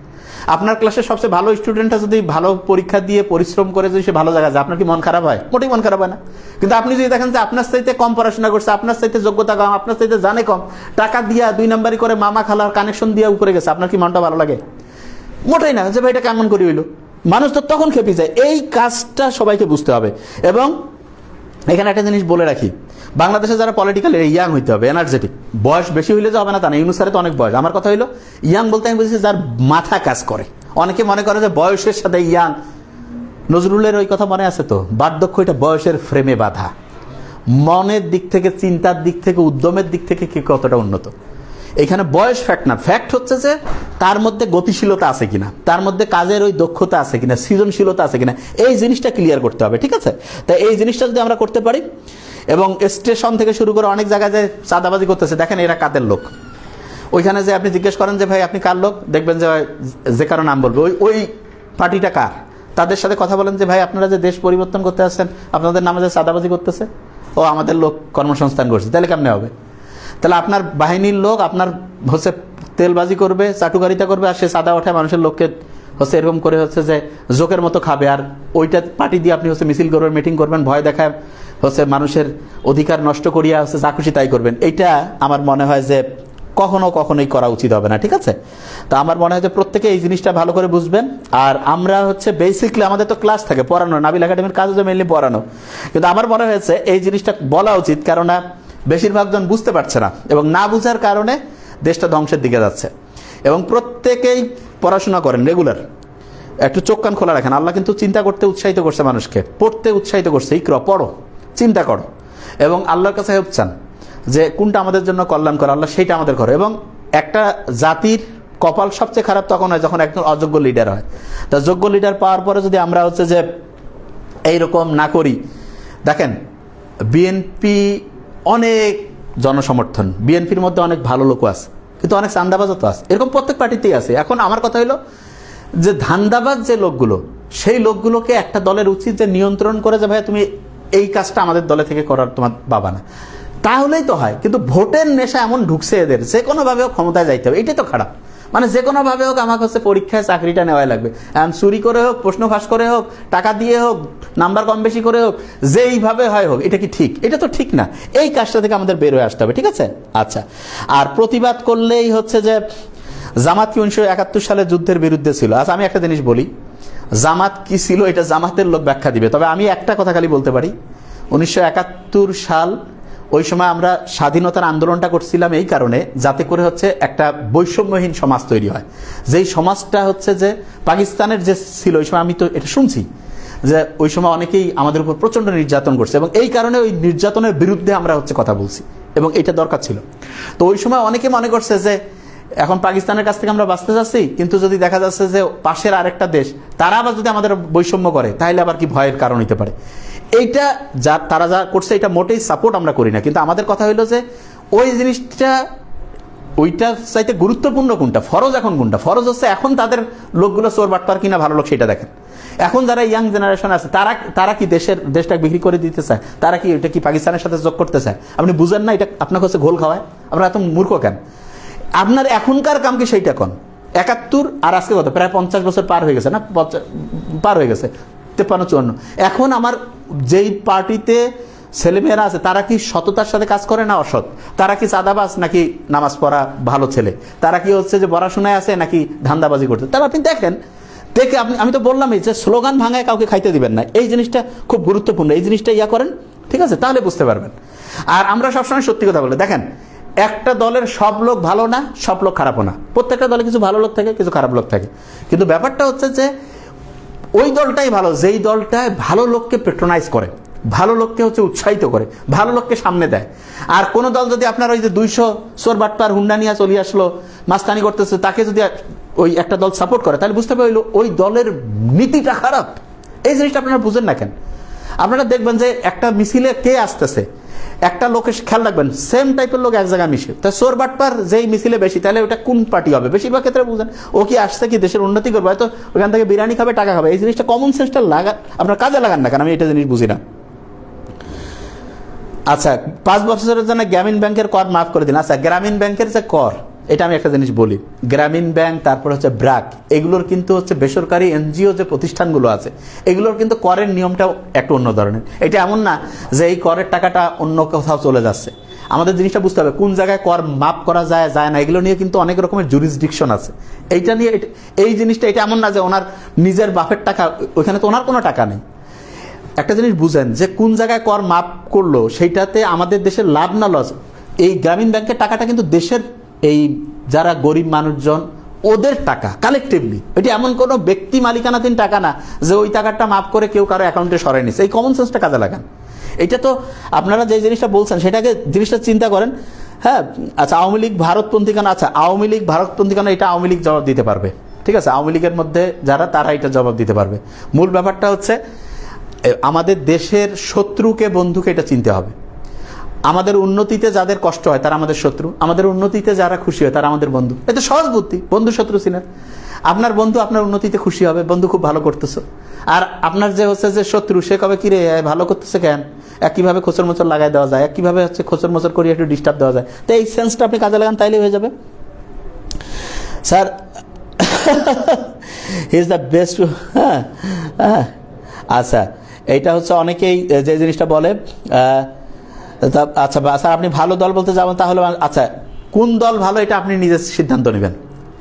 আপনার ক্লাসের সবচেয়ে ভালো স্টুডেন্টটা যদি ভালো পরীক্ষা দিয়ে পরিশ্রম করে যদি সে ভালো জায়গায় যায়, আপনার কি মন খারাপ হয়? মোটেই মন খারাপ হয় না। কিন্তু আপনি যদি দেখেন যে আপনার চাইতে কম পড়াশোনা করছে, আপনার চাইতে যোগ্যতা কম, আপনার চাইতে জানে কম, টাকা দিয়া 2 নম্বরই করে মামা খালার কানেকশন দিয়ে উপরে গেছে, আপনার কি মনটা ভালো লাগে? মোটেই না, যে ভাই এটা কেমন করে হইলো। মানুষ তো তখন খেপে যায়। এই কাজটা সবাইকে বুঝতে হবে। এবং এখানে একটা জিনিস বলে রাখি, বাংলাদেশে যারা পলিটিক্যাল ইয়াং হইতে হবে, এনার্জেটিক। বয়স বেশি হইলে যে হবে না তা না, ইউনূস স্যারের তো অনেক বয়স। আমার কথা হইলো ইয়াং বলতে আমি বুঝেছি যার মাথা কাজ করে। অনেকে মনে করে যে বয়সের সাথে ইয়াং, নজরুলের ওই কথা মনে আছে তো, বার্ধক্য এটা বয়সের ফ্রেমে বাঁধা। মনের দিক থেকে, চিন্তার দিক থেকে, উদ্যমের দিক থেকে কে কতটা উন্নত, এখানে বয়স ফ্যাক্ট না। ফ্যাক্ট হচ্ছে যে তার মধ্যে গতিশীলতা আছে কিনা, তার মধ্যে কাজের ওই দক্ষতা আছে কিনা, সৃজনশীলতা আছে কিনা, এই জিনিসটা ক্লিয়ার করতে হবে। ঠিক আছে? তাই এই জিনিসটা যদি আমরা করতে পারি, এবং স্টেশন থেকে শুরু করে অনেক জায়গায় যে চাঁদাবাজি করতেছে, দেখেন এরা কাদের লোক। ওইখানে যে আপনি জিজ্ঞেস করেন যে ভাই আপনি কার লোক, দেখবেন যে কারো নাম বলবে, ওই পার্টিটা কার। তাদের সাথে কথা বলেন যে ভাই আপনারা যে দেশ পরিবর্তন করতে আসছেন, আপনাদের নামে যে চাঁদাবাজি করতেছে, ও আমাদের লোক কর্মসংস্থান করছে, তাহলে কেমনে হবে? তাহলে আপনার বাহিনীর লোক আপনার হচ্ছে তেলবাজি করবে, চাটুকারিতা করবে, আর সে চাঁদা ওঠায় মানুষের লোককে হচ্ছে এরকম করে হচ্ছে যে জোকের মতো খাবে, আর ওইটা পার্টি দিয়ে আপনি হচ্ছে মিছিল করবেন, মিটিং করবেন, ভয় দেখায় হচ্ছে মানুষের অধিকার নষ্ট করিয়া হচ্ছে যা খুশি তাই করবেন। এইটা আমার মনে হয় যে কখনোই করা উচিত হবে না, ঠিক আছে? তো আমার মনে হয় যে প্রত্যেকে এই জিনিসটা ভালো করে বুঝবেন। আর আমরা হচ্ছে বেসিকলি আমাদের তো ক্লাস থাকে পড়ানো, নাবিল একাডেমির কাজ হচ্ছে মেনলি পড়ানো, কিন্তু আমার মনে হয়েছে এই জিনিসটা বলা উচিত, কেননা বেশিরভাগ জন বুঝতে পারছে না এবং না বুঝার কারণে দেশটা ধ্বংসের দিকে যাচ্ছে। এবং প্রত্যেকেই পড়াশোনা করেন রেগুলার, একটু চোখ কান খোলা রাখেন। আল্লাহ কিন্তু চিন্তা করতে উৎসাহিত করছে মানুষকে, পড়তে উৎসাহিত করছে। ইকরা, পড়ো, চিন্তা করো এবং আল্লাহর কাছে হেল্প চান যে কোনটা আমাদের জন্য কল্যাণ করে, আল্লাহ সেইটা আমাদের করে। এবং একটা জাতির কপাল সবচেয়ে খারাপ তখন হয় যখন একজন অযোগ্য লিডার হয়। তা যোগ্য লিডার পাওয়ার পরে যদি আমরা হচ্ছে যে এইরকম না করি, দেখেন বিএনপি অনেক জনসমর্থন, বিএনপির মধ্যে অনেক ভালো লোকও আছে, কিন্তু অনেক চান্দাবাজও তো আছে, এরকম প্রত্যেক পার্টিতেই আছে। এখন আমার কথা হলো যে ধান্দাবাজ যে লোকগুলো, সেই লোকগুলোকে একটা দলের উচিত যে নিয়ন্ত্রণ করে যে ভাই তুমি এই কাজটা আমাদের দলে থেকে করার তোমার বাবা না, তাহলেই তো হয়। কিন্তু ভোটের নেশা এমন ঢুকছে এদের, যে কোনোভাবে হোক ক্ষমতায় যাইতে হবে, এটাই তো খারাপ। মানে যে কোনোভাবে হোক আমাকে হচ্ছে পরীক্ষায় চাকরিটা নেওয়াই লাগবে, চুরি করে হোক, প্রশ্ন ফাঁস করে হোক, টাকা দিয়ে হোক, নাম্বার কম বেশি করে হোক, যেইভাবে হয় হোক। এটা কি ঠিক? এটা তো ঠিক না। এই কাজটা থেকে আমাদের বের হয়ে আসতে হবে, ঠিক আছে? আচ্ছা, আর প্রতিবাদ করলেই হচ্ছে যে জামাত কি 1971 সালে যুদ্ধের বিরুদ্ধে ছিল? আচ্ছা, আমি একটা জিনিস বলি, জামাত কি ছিল এটা জামাতের লোক ব্যাখ্যা দিবে, তবে আমি একটা কথা খালি বলতে পারি, 1971 সাল, ওই সময় আমরা স্বাধীনতার আন্দোলনটা করছিলাম এই কারণে যাতে করে হচ্ছে একটা বৈষম্যহীন সমাজ তৈরি হয়। যেই সমাজটা হচ্ছে যে পাকিস্তানের যে ছিল ওই সময়, আমি তো এটা শুনছি যে ওই সময় অনেকেই আমাদের উপর প্রচণ্ড নির্যাতন করছে, এবং এই কারণে ওই নির্যাতনের বিরুদ্ধে আমরা হচ্ছে কথা বলছি, এবং এটা দরকার ছিল। তো ওই সময় অনেকে মনে করছে যে এখন পাকিস্তানের কাছ থেকে আমরা বাঁচতে যাচ্ছি, কিন্তু যদি দেখা যাচ্ছে যে পাশের আরেকটা দেশ তারা আবার যদি আমাদের বৈষম্য করে, তাহলে আবার কি ভয়ের কারণ হতে পারে। এইটা তারা যা করছে এটা মোটেই সাপোর্ট আমরা করি না, কিন্তু আমাদের কথা হইলো যে ওই জিনিসটা, ওইটা চাইতে গুরুত্বপূর্ণ কোনটা, ফরজ এখন কোনটা? ফরজ হচ্ছে এখন তাদের লোকগুলো চোর বাটপার কিনা ভালো লোক সেটা দেখেন। এখন যারা ইয়াং জেনারেশন আছে তারা কি দেশটা বিক্রি করে দিতে চায়? তারা কি এটা কি পাকিস্তানের সাথে যোগ করতে চায়? আপনি বুঝেন না? এটা আপনাকে হচ্ছে ঘোল খাওয়ায়। আপনারা এত মূর্খ কেন? আপনার এখনকার কাম কি সেইটা কোন? 71 আর আজকে কত, প্রায় 50 বছর পার হয়ে গেছে না? পার হয়ে গেছে 53-54। এখন আমার যেই পার্টিতে ছেলেমেয়েরা আছে তারা কি সততার সাথে কাজ করে না অসৎ? তারা কি চাঁদাবাজ নাকি নামাজ পড়া ভালো ছেলে? তারা কি হচ্ছে যে পড়াশোনায় আছে নাকি ধান্দাবাজি করতে? তাহলে আপনি দেখেন, দেখে আমি তো বললামই যে স্লোগান ভাঙায় কাউকে খাইতে দিবেন না, এই জিনিসটা খুব গুরুত্বপূর্ণ। এই জিনিসটা করেন, ঠিক আছে? তাহলে বুঝতে পারবেন। আর আমরা সবসময় সত্যি কথা বলে দেখেন, একটা দলের সব লোক ভালো না, সব লোক খারাপও না। প্রত্যেকটা দলে কিছু ভালো লোক থাকে, কিছু খারাপ লোক থাকে, কিন্তু ব্যাপারটা হচ্ছে যে ওই দলটাই ভালো যেই দলটায় ভালো লোককে পেট্রোনাইজ করে, ভালো লোককে হচ্ছে উৎসাহিত করে, ভালো লোককে সামনে দেয়। আর কোন দল যদি আপনার ওই যে 200 চোর বাটপার হুন্ডা নিয়ে চলে আসলো, মাস্তানি করতেছে, তাকে যদি ওই একটা দল সাপোর্ট করে, তাহলে বুঝতে পারলো ওই দলের নীতিটা খারাপ। এই জিনিসটা আপনারা বুঝেন না কেন? আপনারা দেখবেন যে একটা মিছিলে কে আসতেছে, একটা লোকের খেয়াল রাখবেন, সেম টাইপের লোক এক জায়গায় মিশে। তা চোর বাটপার যেই মিছিলে বেশি, তাহলে ওটা কোন পার্টি হবে? বেশিরভাগ ক্ষেত্রে বুঝেন ও কি আসছে কি দেশের উন্নতি করবে, হয়তো ওখান থেকে বিরিয়ানি খাবে, টাকা খাবে। এই জিনিসটা কমন সেন্সটা আপনার কাজে লাগান না কেন? আমি এটা জিনিস বুঝি না। আচ্ছা, 5 বছরের জন্য গ্রামীণ ব্যাংকের কর মাফ করে দিন। আচ্ছা, গ্রামীণ ব্যাংকের যে কর, এটা আমি একটা জিনিস বলি, গ্রামীণ ব্যাংক, তারপর হচ্ছে ব্র্যাক, এগুলোর কিন্তু হচ্ছে বেসরকারি এনজিও যে প্রতিষ্ঠানগুলো আছে, এগুলোর কিন্তু করের নিয়মটাও একটু অন্য ধরনের। এটা এমন না যে এই করের টাকাটা অন্য কোথাও চলে যাচ্ছে। আমাদের জিনিসটা বুঝতে হবে কোন জায়গায় কর মাফ করা যায় যায় না, এগুলো নিয়ে কিন্তু অনেক রকমের জুরিসডিকশন আছে। এইটা নিয়ে এই জিনিসটা এটা এমন না যে ওনার নিজের বাপের টাকা, ওইখানে তো ওনার কোনো টাকা নেই। একটা জিনিস বুঝেন যে কোন জায়গায় কর মাফ করলো সেইটাতে আমাদের দেশের লাভ না লস। এই গ্রামীণ ব্যাংকের টাকাটা কিন্তু দেশের এই যারা গরিব মানুষজন ওদের টাকা কালেকটিভলি, এটা এমন কোনো ব্যক্তি মালিকানাধীন টাকা না যে ওই টাকাটা মাফ করে কেউ কারো অ্যাকাউন্টে সরাই নিচ্ছে। এই কমন সেন্সটা কাজে লাগান। এটা তো আপনারা যে জিনিসটা বলছেন সেটাকে জিনিসটা চিন্তা করেন। হ্যাঁ, আচ্ছা, আওয়ামী লীগ ভারতপন্থী কেন? আচ্ছা, আওয়ামী লীগ ভারতপন্থী কেন, এটা আওয়ামী লীগ জবাব দিতে পারবে, ঠিক আছে? আওয়ামী লীগের মধ্যে যারা, তারা এটা জবাব দিতে পারবে। মূল ব্যাপারটা হচ্ছে আমাদের দেশের শত্রুকে বন্ধুকে এটা চিনতে হবে। আমাদের উন্নতিতে যাদের কষ্ট হয় তারা আমাদের শত্রু, আমাদের উন্নতিতে যারা খুশি হয় তারা আমাদের বন্ধু। এটা সহজ বুদ্ধি, বন্ধু শত্রু চিনার। আপনার বন্ধু আপনার উন্নতিতে খুশি হবে, বন্ধু খুব ভালো করতেছো। আর আপনার যে হচ্ছে যে শত্রু, সে কবে কিরে ভালো করতেছে কেন, কিভাবে খোঁচর মোচর লাগাই দেওয়া যায়, কিভাবে হচ্ছে খোঁচর মোচর করিয়ে একটু ডিস্টার্ব দেওয়া যায়। তো এই সেন্সটা আপনি কাজে লাগান, তাইলে হয়ে যাবে sir. He is the best. হ্যাঁ হ্যাঁ, আচ্ছা, এইটা হচ্ছে অনেকেই যে জিনিসটা বলে। আচ্ছা স্যার, আপনি ভালো দল বলতে যাবেন, তাহলে আচ্ছা কোন দল ভালো এটা আপনি নিজের সিদ্ধান্ত নেবেন।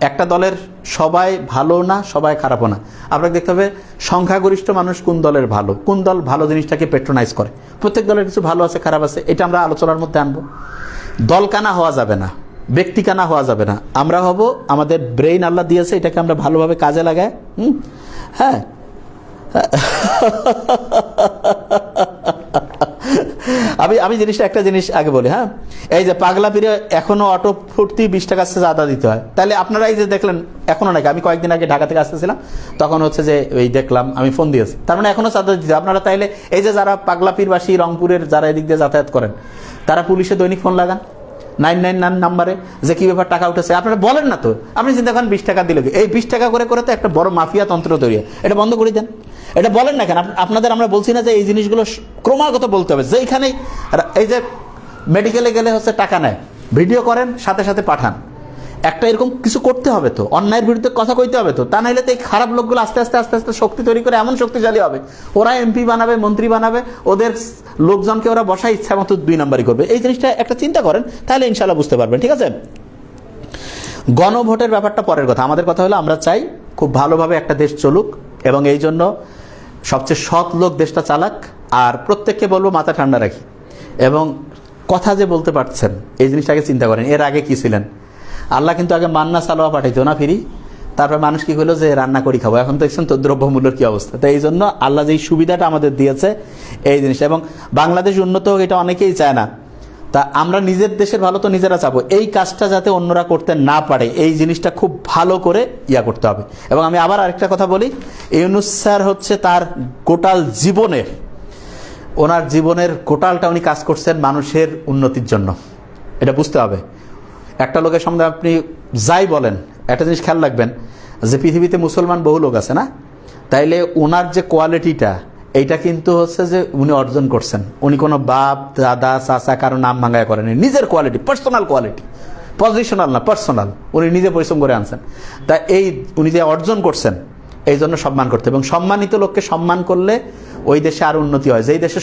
একটা দলের সবাই ভালো না, সবাই খারাপও না। আপনাকে দেখতে হবে সংখ্যাগরিষ্ঠ মানুষ কোন দলের ভালো, কোন দল ভালো জিনিসটাকে পেট্রোনাইজ করে। প্রত্যেক দলের কিছু ভালো আছে, খারাপ আছে, এটা আমরা আলোচনার মধ্যে আনবো। দলকানা হওয়া যাবে না, ব্যক্তিকানা হওয়া যাবে না। আমরা হব, আমাদের ব্রেইন আল্লাহ দিয়েছে, এটাকে আমরা ভালোভাবে কাজে লাগাই। হ্যাঁ, আমি জিনিসটা একটা জিনিস আগে বলি। হ্যাঁ, এই যে পাগলা পীরে এখনো অটো ফুর্তি 20 টাকা চাঁদা দিতে হয়, তাহলে আপনারা এই যে দেখলেন এখনো নাকি, আমি কয়েকদিন আগে ঢাকা থেকে আসতেছিলাম, তখন হচ্ছে যে ওই দেখলাম, আমি ফোন দিয়েছি, তার মানে এখনো চাঁদা দিতে হয়। আপনারা তাইলে এই যে যারা পাগলা পীরবাসী, রংপুরের যারা এদিক দিয়ে যাতায়াত করেন, তারা পুলিশে দৈনিক ফোন লাগান 999 নাম্বারে, যে কি ব্যাপার টাকা উঠেছে। আপনারা বলেন না তো, আপনি চিন্তা করেন 20 টাকা দিলে, এই 20 টাকা করে করে তো একটা বড় মাফিয়া তন্ত্র তৈরি হয়। এটা বন্ধ করে দেন, এটা বলেন না কেন আপনাদের। আমরা বলছি না যে এই জিনিসগুলো ক্রমাগত বলতে হবে, যেইখানেই এই যে মেডিকেলে গেলে হচ্ছে টাকা নেয়, ভিডিও করেন, সাথে সাথে পাঠান। একটা এরকম কিছু করতে হবে তো, অন্যায়ের বিরুদ্ধে কথা কইতে হবে তো, তা নাহলে তো এই খারাপ লোকগুলো আস্তে আস্তে আস্তে আস্তে শক্তি তৈরি করে এমন শক্তিশালী হবে, ওরা এমপি বানাবে, মন্ত্রী বানাবে, ওদের লোকজনকে ওরা বসায় ইচ্ছা মতো 2 নাম্বারই করবে। এই জিনিসটা একটা চিন্তা করেন, তাহলে ইনশাল্লাহ বুঝতে পারবেন। ঠিক আছে, গণভোটের ব্যাপারটা পরের কথা। আমাদের কথা হলো আমরা চাই খুব ভালোভাবে একটা দেশ চলুক, এবং এই জন্য সবচেয়ে সৎ লোক দেশটা চালাক। আর প্রত্যেককে বলবো মাথা ঠান্ডা রাখি, এবং কথা যে বলতে পারছেন এই জিনিসটাকে চিন্তা করেন। এর আগে কি ছিলেন? আল্লাহ কিন্তু আগে মান্না সালোয়া পাঠাইতো না ফিরি, তারপর মানুষ কি করলো যে রান্না করি খাবো। এখন তো দেখছেন তো দ্রব্যমূল্যের কি অবস্থা। তো এই জন্য আল্লাহ যেই সুবিধাটা আমাদের দিয়েছে এই জিনিসটা, এবং বাংলাদেশ উন্নত হোক এটা অনেকেই চায় না। তা আমরা নিজের দেশের ভালো তো নিজেরা চাবো, এই কাজটা যাতে অন্যরা করতে না পারে এই জিনিসটা খুব ভালো করে করতে হবে। এবং আমি আবার আরেকটা কথা বলি, ইউনূস স্যার হচ্ছে তার গোটাল জীবনে, ওনার জীবনের গোটালটা উনি কাজ করছেন মানুষের উন্নতির জন্য। এটা বুঝতে হবে। একটা লোকের সম্বন্ধে আপনি যাই বলেন, একটা জিনিস খেয়াল রাখবেন যে পৃথিবীতে মুসলমান বহু লোক আছে না, তাইলে ওনার যে কোয়ালিটিটা, এইটা কিন্তু হচ্ছে যে উনি অর্জন করছেন। উনি কোনো বাপ দাদা চাচা কারো নাম ভাঙায় করেনি, নিজের কোয়ালিটি, পার্সোনাল কোয়ালিটি, পজিশনাল না, পার্সোনাল, উনি নিজে পরিশ্রম করে আনছেন। তা এই উনি যে অর্জন করছেন, এই জন্য সম্মান করতে, এবং সম্মানিত লোককে সম্মান করলে ওই দেশে আরো উন্নতি হয়। যেই দেশে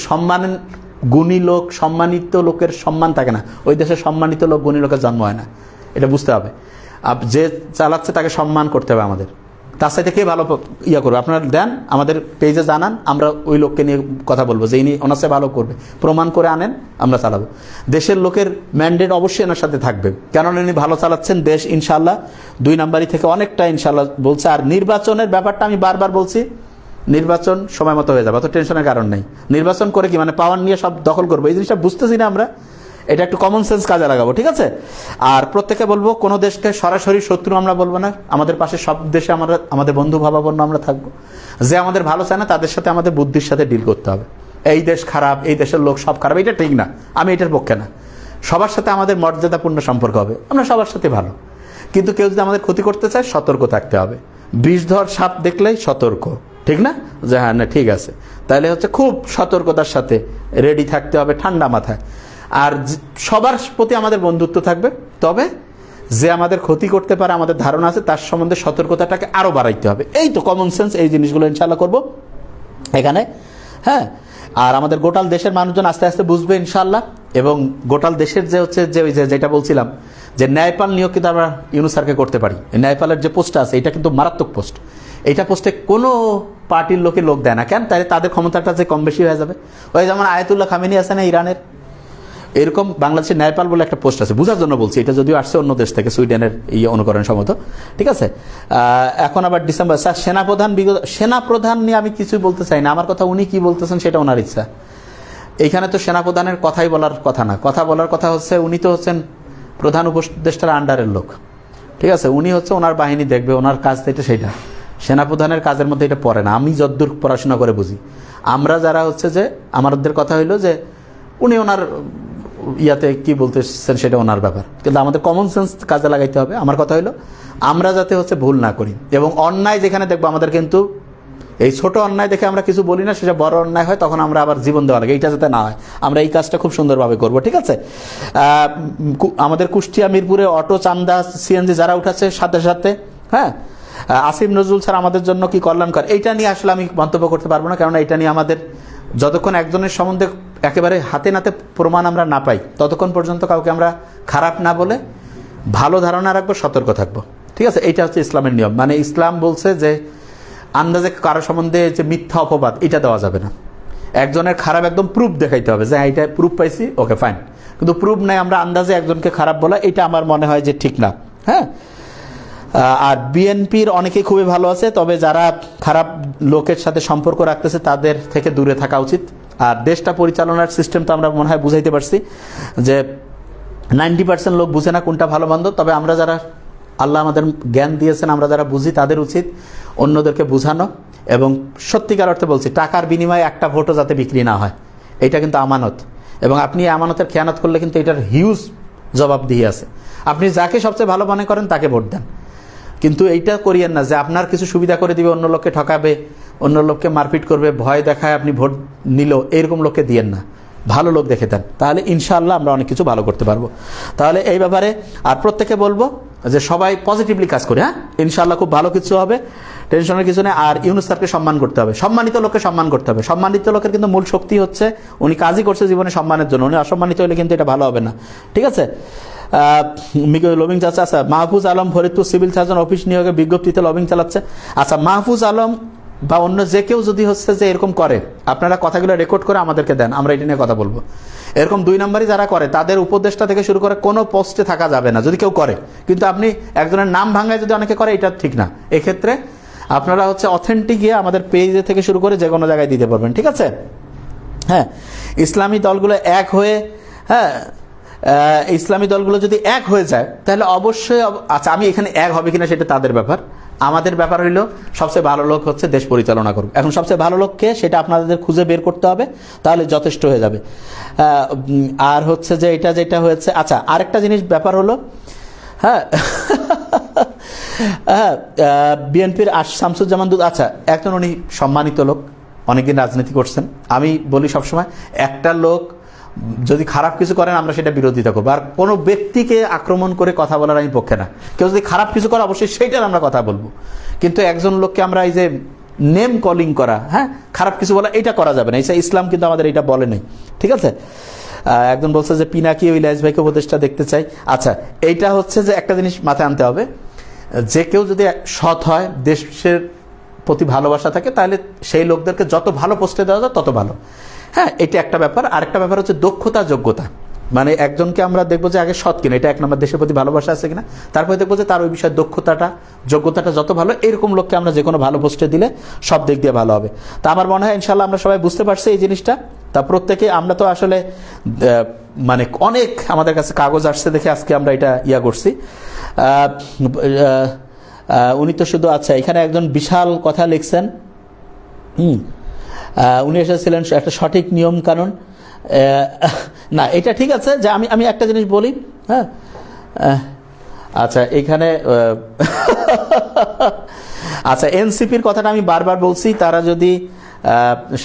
গুণী লোক, সম্মানিত লোকের সম্মান থাকে না, ওই দেশে সম্মানিত লোক, গুণী লোকের জন্ম হয় না। এটা বুঝতে হবে। যে চালাচ্ছে তাকে সম্মান করতে হবে আমাদের। তার সাথে কে ভালো করবে আপনারা দেন, আমাদের পেজে জানান, আমরা ওই লোককে নিয়ে কথা বলবো যে ইনি ওনার সাথে ভালো করবে, প্রমাণ করে আনেন, আমরা চালাবো। দেশের লোকের ম্যান্ডেট অবশ্যই এনার সাথে থাকবে, কেননা ইনি ভালো চালাচ্ছেন দেশ। ইনশাল্লাহ 2 নাম্বারই থেকে অনেকটা ইনশাল্লাহ বলছে। আর নির্বাচনের ব্যাপারটা আমি বারবার বলছি, নির্বাচন সময় মতো হয়ে যাবে, অত টেনশনের কারণ নেই। নির্বাচন করে কি মানে পাওয়ার নিয়ে সব দখল করবো, এই জিনিসটা বুঝতেছি না আমরা। এটা একটু কমন সেন্স কাজে লাগাবো, ঠিক আছে? আর প্রত্যেকে বলবো, কোনো দেশকে সরাসরি শত্রু আমরা বলবো না, আমাদের পাশে সব দেশে আমরা আমাদের বন্ধু ভাবাপন্ন আমরা থাকবো। যে আমাদের ভালো চায় না তাদের সাথে আমাদের বুদ্ধির সাথে ডিল করতে হবে। এই দেশ খারাপ, এই দেশের লোক সব খারাপ, এটা ঠিক না, আমি এটার পক্ষে না। সবার সাথে আমাদের মর্যাদাপূর্ণ সম্পর্ক হবে, আমরা সবার সাথে ভালো। কিন্তু কেউ যদি আমাদের ক্ষতি করতে চায়, সতর্ক থাকতে হবে। বিষধর সাপ দেখলেই সতর্ক, ঠিক না? যে হ্যাঁ না ঠিক আছে, তাহলে হচ্ছে খুব সতর্কতার সাথে রেডি থাকতে হবে, ঠান্ডা মাথায়। আর সবার প্রতি আমাদের বন্ধুত্ব থাকবে, তবে যে আমাদের ক্ষতি করতে পারে আমাদের ধারণা আছে তার সম্বন্ধে সতর্কতাটাকে আরো বাড়াইতে হবে। এই তো কমন সেন্স, এই জিনিসগুলো ইনশাল্লাহ করবো এখানে। হ্যাঁ, আর আমাদের গোটাল দেশের মানুষজন আস্তে আস্তে বুঝবে ইনশাল্লাহ। এবং গোটাল দেশের যে হচ্ছে যেটা বলছিলাম যে ন্যায়পাল নিয়োগ কিন্তু আমরা ইউনূস স্যারকে করতে পারি। ন্যায়পালের যে পোস্টটা আছে এটা কিন্তু মারাত্মক পোস্ট। এইটা পোস্টে কোনো পার্টির লোক দেয় না, কেন? তাহলে তাদের ক্ষমতাটা যে কম বেশি হয়ে যাবে। ওই যেমন আয়াতুল্লাহ খামেনি আছে না ইরানের, এরকম বাংলাদেশের ন্যায়পাল বলে একটা পোস্ট আছে, বোঝার জন্য বলছি। এটা যদিও আসছে অন্য দেশ থেকে, সুইডেনের অনুকরণ সম্মত, ঠিক আছে? এখন আবার ডিসেম্বর স্যার সেনাপ্রধান নিয়ে আমি কিছুই বলতে চাই না, আমার কথা উনি কি বলতেছেন সেটা ওনার ইচ্ছা। এইখানে তো সেনাপ্রধানের কথাই বলার কথা না, কথা বলার কথা হচ্ছে উনি তো হচ্ছেন প্রধান উপদেষ্টার আন্ডারের লোক, ঠিক আছে? উনি হচ্ছে ওনার বাহিনী দেখবে, ওনার কাজ এটা সেইটা। সেনাপ্রধানের কাজের মধ্যে এটা পড়ে না, আমি যতদূর পড়াশোনা করে বুঝি। আমরা যারা হচ্ছে যে আমাদের কথা হইলো যে উনি ওনার ইয়াতে কি বলতেছেন সেটা ওনার ব্যাপার, কিন্তু আমাদের কমন সেন্স কাজে লাগাইতে হবে। আমার কথা হলো আমরা যাতে হচ্ছে ভুল না করি, এবং অন্যায় যেখানে দেখবো আমাদের কিন্তু এই ছোট অন্যায় দেখে আমরা কিছু বলি না, সেটা বড় অন্যায় হয় তখন আমরা আবার জীবন দেওয়া লাগে, এইটা যাতে না হয়। আমরা এই কাজটা খুব সুন্দরভাবে করব, ঠিক আছে? আমাদের কুষ্টিয়া মিরপুরে অটো, চান্দা, সিএনজি যারা উঠাচ্ছে সাথে সাথে, হ্যাঁ, আসিফ নজরুল স্যার আমাদের জন্য কি কল্যাণকর, এইটা নিয়ে আসলে আমি মন্তব্য করতে পারবো না, কারণ এটা নিয়ে আমাদের যতক্ষণ একজনের সম্বন্ধে একেবারে হাতে নাতে প্রমাণ আমরা না পাই ততক্ষণ পর্যন্ত কাউকে আমরা খারাপ না বলে ভালো ধারণা রাখবো, সতর্ক থাকবো, ঠিক আছে? এইটা হচ্ছে ইসলামের নিয়ম। মানে ইসলাম বলছে যে আন্দাজে কারো সম্বন্ধে যে মিথ্যা অপবাদ এটা দেওয়া যাবে না। একজনের খারাপ একদম প্রুফ দেখাইতে হবে যে এইটা প্রুফ পাইছি, ওকে ফাইন, কিন্তু প্রুফ নাই আমরা আন্দাজে একজনকে খারাপ বলা, এটা আমার মনে হয় যে ঠিক না। হ্যাঁ, আর বিএনপির অনেকেই খুবই ভালো আছে, তবে যারা খারাপ লোকের সাথে সম্পর্ক রাখতেছে তাদের থেকে দূরে থাকা উচিত। আর দেশটা পরিচালনার সিস্টেম তো আমরা মনে হয় বুঝাইতে পারছি যে 90% লোক বুঝে না কোনটা ভালো মন্দ, তবে আমরা যারা আল্লাহ আমাদের জ্ঞান দিয়েছেন, আমরা যারা বুঝি তাদের উচিত অন্যদেরকে বোঝানো, এবং সত্যিকার অর্থে বলছি টাকার বিনিময়ে একটা ভোটও যাতে বিক্রি না হয়, এটা কিন্তু আমানত, এবং আপনি আমানতের খেয়ানত করলে কিন্তু এটার হিউজ জবাবদিহি আছে। আপনি যাকে সবচেয়ে ভালো মনে করেন তাকে ভোট দেন, কিন্তু এইটা করিয়েন না যে আপনার কিছু সুবিধা করে দিবে, অন্য লোককে ঠকাবে, অন্য লোককে মারপিট করবে, ভয় দেখায় আপনি ভোট নিল, এরকম লোককে দিয়েন না, ভালো লোক দেখে দেন, তাহলে ইনশাআল্লাহ আমরা অনেক কিছু ভালো করতে পারবো। তাহলে এই ব্যাপারে আর প্রত্যেকে বলবো যে সবাই পজিটিভলি কাজ করি, হ্যাঁ, ইনশাআল্লাহ খুব ভালো কিছু হবে, টেনশনের কিছু নেই। আর ইউনূস স্যারকে সম্মান করতে হবে, সম্মানিত লোককে সম্মান করতে হবে। সম্মানিত লোকের কিন্তু মূল শক্তি হচ্ছে উনি কাজই করছে জীবনে সম্মানের জন্য, উনি অসম্মানিত হলে কিন্তু এটা ভালো হবে না, ঠিক আছে? লবিং চাচ্ছে। আচ্ছা, Mahfuz Alam Faridpur civil surgeon office নিয়োগে বিজ্ঞপ্তিতে লবিং চালাচ্ছে। আচ্ছা, মাহফুজ আলম বা অন্য যে কেউ যদি হচ্ছে যে এরকম করে, আপনারা কথাগুলো রেকর্ড করে আমাদেরকে দেন, আমরা এটা নিয়ে কথা বলবো। এরকম 2 নম্বরই যারা করে তাদের উপদেষ্টা থেকে শুরু করে কোনো পোস্টে থাকা যাবে না যদি কেউ করে, কিন্তু আপনি একজনের নাম ভাঙায় যদি অনেকে করে, এটা ঠিক না। এক্ষেত্রে আপনারা হচ্ছে অথেন্টিক গিয়ে আমাদের পেজে থেকে শুরু করে যে কোনো জায়গায় দিতে পারবেন, ঠিক আছে? হ্যাঁ, ইসলামী দলগুলো এক হয়ে, হ্যাঁ, ইসলামী দলগুলো যদি এক হয়ে যায় তাহলে অবশ্যই, আচ্ছা আমি এখানে এক হবে কিনা সেটা তাদের ব্যাপার, আমাদের ব্যাপার হইলো সবচেয়ে ভালো লোক হচ্ছে দেশ পরিচালনা করবে। এখন সবচেয়ে ভালো লোককে সেটা আপনাদের খুঁজে বের করতে হবে, তাহলে যথেষ্ট হয়ে যাবে। আর হচ্ছে যে এটা যেটা হয়েছে, আচ্ছা আরেকটা জিনিস ব্যাপার হলো, হ্যাঁ, হ্যাঁ, বিএনপির শামসুজ্জামান দুধ, আচ্ছা একজন উনি সম্মানিত লোক, অনেকদিন রাজনীতি করছেন। আমি বলি সবসময় একটা লোক যদি খারাপ কিছু করেন আমরা সেটা বিরোধিতা করবো, আর কোনো ব্যক্তিকে আক্রমণ করে কথা বলার আমি পক্ষে না। কেউ যদি খারাপ কিছু করে অবশ্যই সেইটার আমরা কথা বলবো, কিন্তু একজন লোককে আমরা এই যে নেম কলিং করা, হ্যাঁ, খারাপ কিছু বলা, এটা করা যাবে না। ইসলাম কিন্তু আমাদের এটা বলে নাই, ঠিক আছে? একজন বলছে যে পিনাকি ওই ইলিয়াস ভাইকে উপদেষ্টা দেখতে চাই। আচ্ছা, এইটা হচ্ছে যে একটা জিনিস মাথায় আনতে হবে, যে কেউ যদি সৎ হয়, দেশের প্রতি ভালোবাসা থাকে, তাহলে সেই লোকদেরকে যত ভালো পোস্টে দেওয়া যায় তত ভালো। হ্যাঁ, এটা একটা ব্যাপার। আরেকটা ব্যাপার হচ্ছে দক্ষতা, যোগ্যতা। মানে একজনকে আমরা দেখবো যে আগে সৎ কিনা, এটা 1 নম্বর, দেশের প্রতি ভালোবাসা আছে কিনা, তারপরে দেখবো যে তার ওই বিষয়ে দক্ষতাটা, যোগ্যতাটা যত ভালো, এরকম লোককে আমরা যে কোনো ভালো পোস্টে দিলে সব দিক দিয়ে ভালো হবে। তা আমার মনে হয় ইনশাল্লাহ আমরা সবাই বুঝতে পারছি এই জিনিসটা। তা প্রত্যেকে আমরা তো আসলে মানে অনেক আমাদের কাছে কাগজ আসছে দেখে আজকে আমরা এটা করছি। উনি তো শুধু, আচ্ছা এখানে একজন বিশাল কথা লিখছেন, উনি এসেছিলেন একটা সঠিক নিয়ম কানুন, না এটা ঠিক আছে যে আমি একটা জিনিস বলি, হ্যাঁ, আচ্ছা এখানে আচ্ছা এনসিপির কথাটা আমি বারবার বলছি, তারা যদি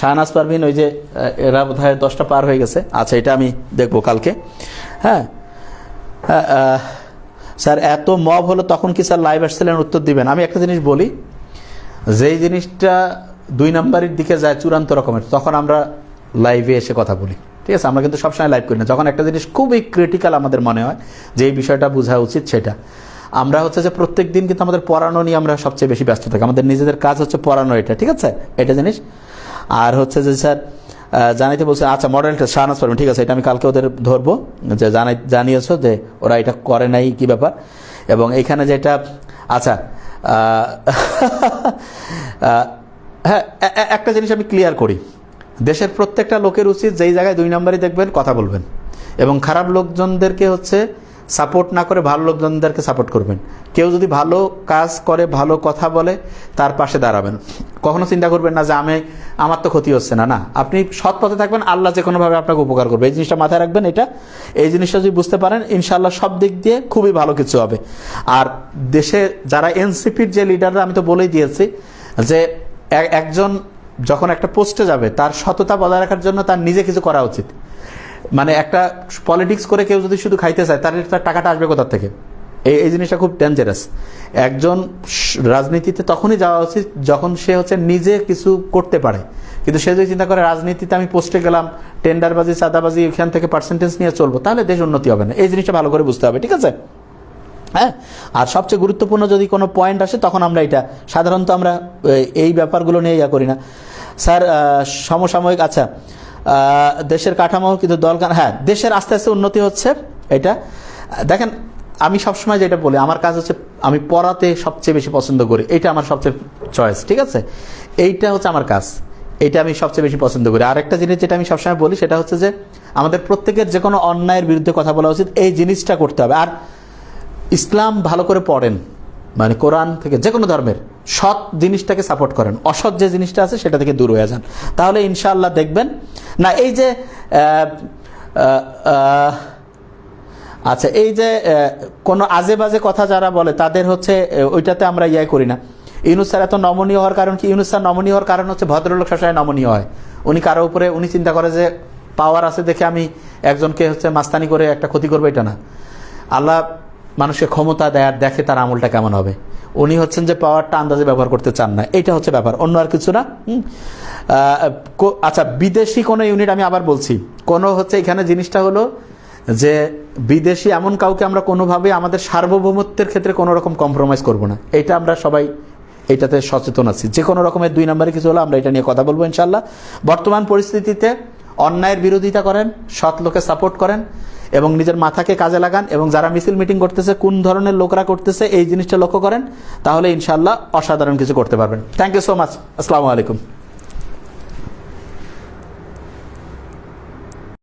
শাহনাজ পারভীন, ওই যে এরা বোধহয় 10টা পার হয়ে গেছে, আচ্ছা এটা আমি দেখবো কালকে। হ্যাঁ, স্যার এত মব হলো তখন কি স্যার লাইভ আসছিলেন, উত্তর দিবেন? আমি একটা জিনিস বলি, যেই জিনিসটা 2 নম্বরের দিকে যায় চূড়ান্ত রকমের, তখন আমরা লাইভে এসে কথা বলি, ঠিক আছে? আমরা কিন্তু সবসময় লাইভ করি না। যখন একটা জিনিস খুবই ক্রিটিক্যাল আমাদের মনে হয় যে এই বিষয়টা বোঝা উচিত, সেটা আমরা হচ্ছে যে প্রত্যেক দিন কিন্তু আমাদের পড়ানো নিয়ে আমরা সবচেয়ে বেশি ব্যস্ত থাকি, আমাদের নিজেদের কাজ হচ্ছে পড়ানো, এটা ঠিক আছে, এটা জিনিস। আর হচ্ছে যে স্যার জানাইতে বলছে, আচ্ছা মডেলটা শাহনাজ পারবেন, ঠিক আছে, এটা আমি কালকে ওদের ধরবো যে জানিয়েছো যে ওরা এটা করে নাই, কি ব্যাপার। এবং এইখানে যেটা, আচ্ছা হ্যাঁ, একটা জিনিস আমি ক্লিয়ার করি, দেশের প্রত্যেকটা লোকের উচিত যেই জায়গায় 2 নম্বরই দেখবেন কথা বলবেন, এবং খারাপ লোকজনদেরকে হচ্ছে সাপোর্ট না করে ভালো লোকজনদেরকে সাপোর্ট করবেন। কেউ যদি ভালো কাজ করে, ভালো কথা বলে, তার পাশে দাঁড়াবেন। কখনো চিন্তা করবেন না যে আমার তো ক্ষতি হচ্ছে না। না, আপনি সৎ পথে থাকবেন, আল্লাহ যে কোনোভাবে আপনাকে উপকার করবে। এই জিনিসটা মাথায় রাখবেন। এই জিনিসটা যদি বুঝতে পারেন, ইনশাআল্লাহ সব দিক দিয়ে খুবই ভালো কিছু হবে। আর দেশে যারা এনসিপির যে লিডাররা, আমি তো বলেই দিয়েছি যে একজন যখন একটা পোস্টে যাবে, তার সততা বজায় রাখার জন্য তার নিজে কিছু করা উচিত। মানে একটা পলিটিক্স করে কেউ যদি শুধু খাইতে চায়, তার টাকাটা আসবে কোথা থেকে? এই জিনিসটা খুব ডেঞ্জারাস। একজন রাজনীতিতে তখনই যাওয়া উচিত যখন সে নিজে কিছু করতে পারে। কিন্তু সে যদি চিন্তা করে রাজনীতিতে আমি পোস্টে গেলাম, টেন্ডারবাজি, চাঁদাবাজি, এখান থেকে পার্সেন্টেজ নিয়ে চলবো, তাহলে দেশ উন্নতি হবে না। এই জিনিসটা ভালো করে বুঝতে হবে, ঠিক আছে? হ্যাঁ, আর সবচেয়ে গুরুত্বপূর্ণ যদি কোনো পয়েন্ট আসে, তখন আমরা সাধারণত আমরা এই ব্যাপারগুলো নিয়ে করি না। স্যার, সমসাময়িক, আচ্ছা, দেশের কাঠামো কিন্তু হ্যাঁ, দেশের আস্তে আস্তে উন্নতি হচ্ছে। এটা দেখেন, আমি সবসময় যেটা বলি, আমার কাজ আমি পড়াতে সবচেয়ে বেশি পছন্দ করি। এটা আমার সবচেয়ে চয়েস, ঠিক আছে? এইটা আমার কাজ, এইটা আমি সবচেয়ে বেশি পছন্দ করি। আরেকটা জিনিস যেটা আমি সবসময় বলি, সেটা যে আমাদের প্রত্যেকের যে কোনো অন্যায়ের বিরুদ্ধে কথা বলা উচিত। এই জিনিসটা করতে হবে। আর ইসলাম ভালো করে পড়েন, মানে কোরআন থেকে যে কোনো ধর্মের সৎ জিনিসটাকে সাপোর্ট করেন, অসৎ যে জিনিসটা আছে সেটা থেকে দূর হয়ে যান। তাহলে ইনশাআল্লাহ দেখবেন না এই যে আচ্ছা, এই যে কোনো আজে বাজে কথা যারা বলে, তাদের ওইটাতে আমরা করি না। ইউনূস স্যার এত নমনীয় হওয়ার কারণ কি? ইউনূস স্যার নমনীয় হওয়ার কারণ ভদ্রলোক সবসময় নমনীয় হয়। উনি কারো উপরে চিন্তা করে যে পাওয়ার আছে দেখে আমি একজনকে মাস্তানি করে একটা ক্ষতি করবো, এটা না। আল্লাহ মানুষকে ক্ষমতা দেয় আর দেখে তার আমলটা কেমন হবে। উনি যে পাওয়ারটা আন্দাজে ব্যবহার করতে চান না, এইটা ব্যাপার, অন্য আর কিছু না। আচ্ছা, বিদেশি কোনো ইউনিট, আমি আবার বলছি, কোনো এখানে জিনিসটা হলো যে বিদেশি এমন কাউকে আমরা কোনোভাবে আমাদের সার্বভৌমত্বের ক্ষেত্রে কোনো রকম কম্প্রোমাইজ করব না। এটা আমরা সবাই এইটাতে সচেতন আছি। যে কোনো রকমের 2 নম্বরে কিছু হলো আমরা এটা নিয়ে কথা বলবো ইনশাআল্লাহ। বর্তমান পরিস্থিতিতে অন্যায়ের বিরোধিতা করেন, সৎ লোকে সাপোর্ট করেন এবং নিজের মাথাকে কাজে লাগান, এবং যারা মিছিল মিটিং করতেছে, কোন ধরনের লোকরা করতেছে, এই জিনিসটা লক্ষ্য করেন, তাহলে ইনশাআল্লাহ অসাধারণ কিছু করতে পারবেন। Thank you so much. আসসালামু আলাইকুম।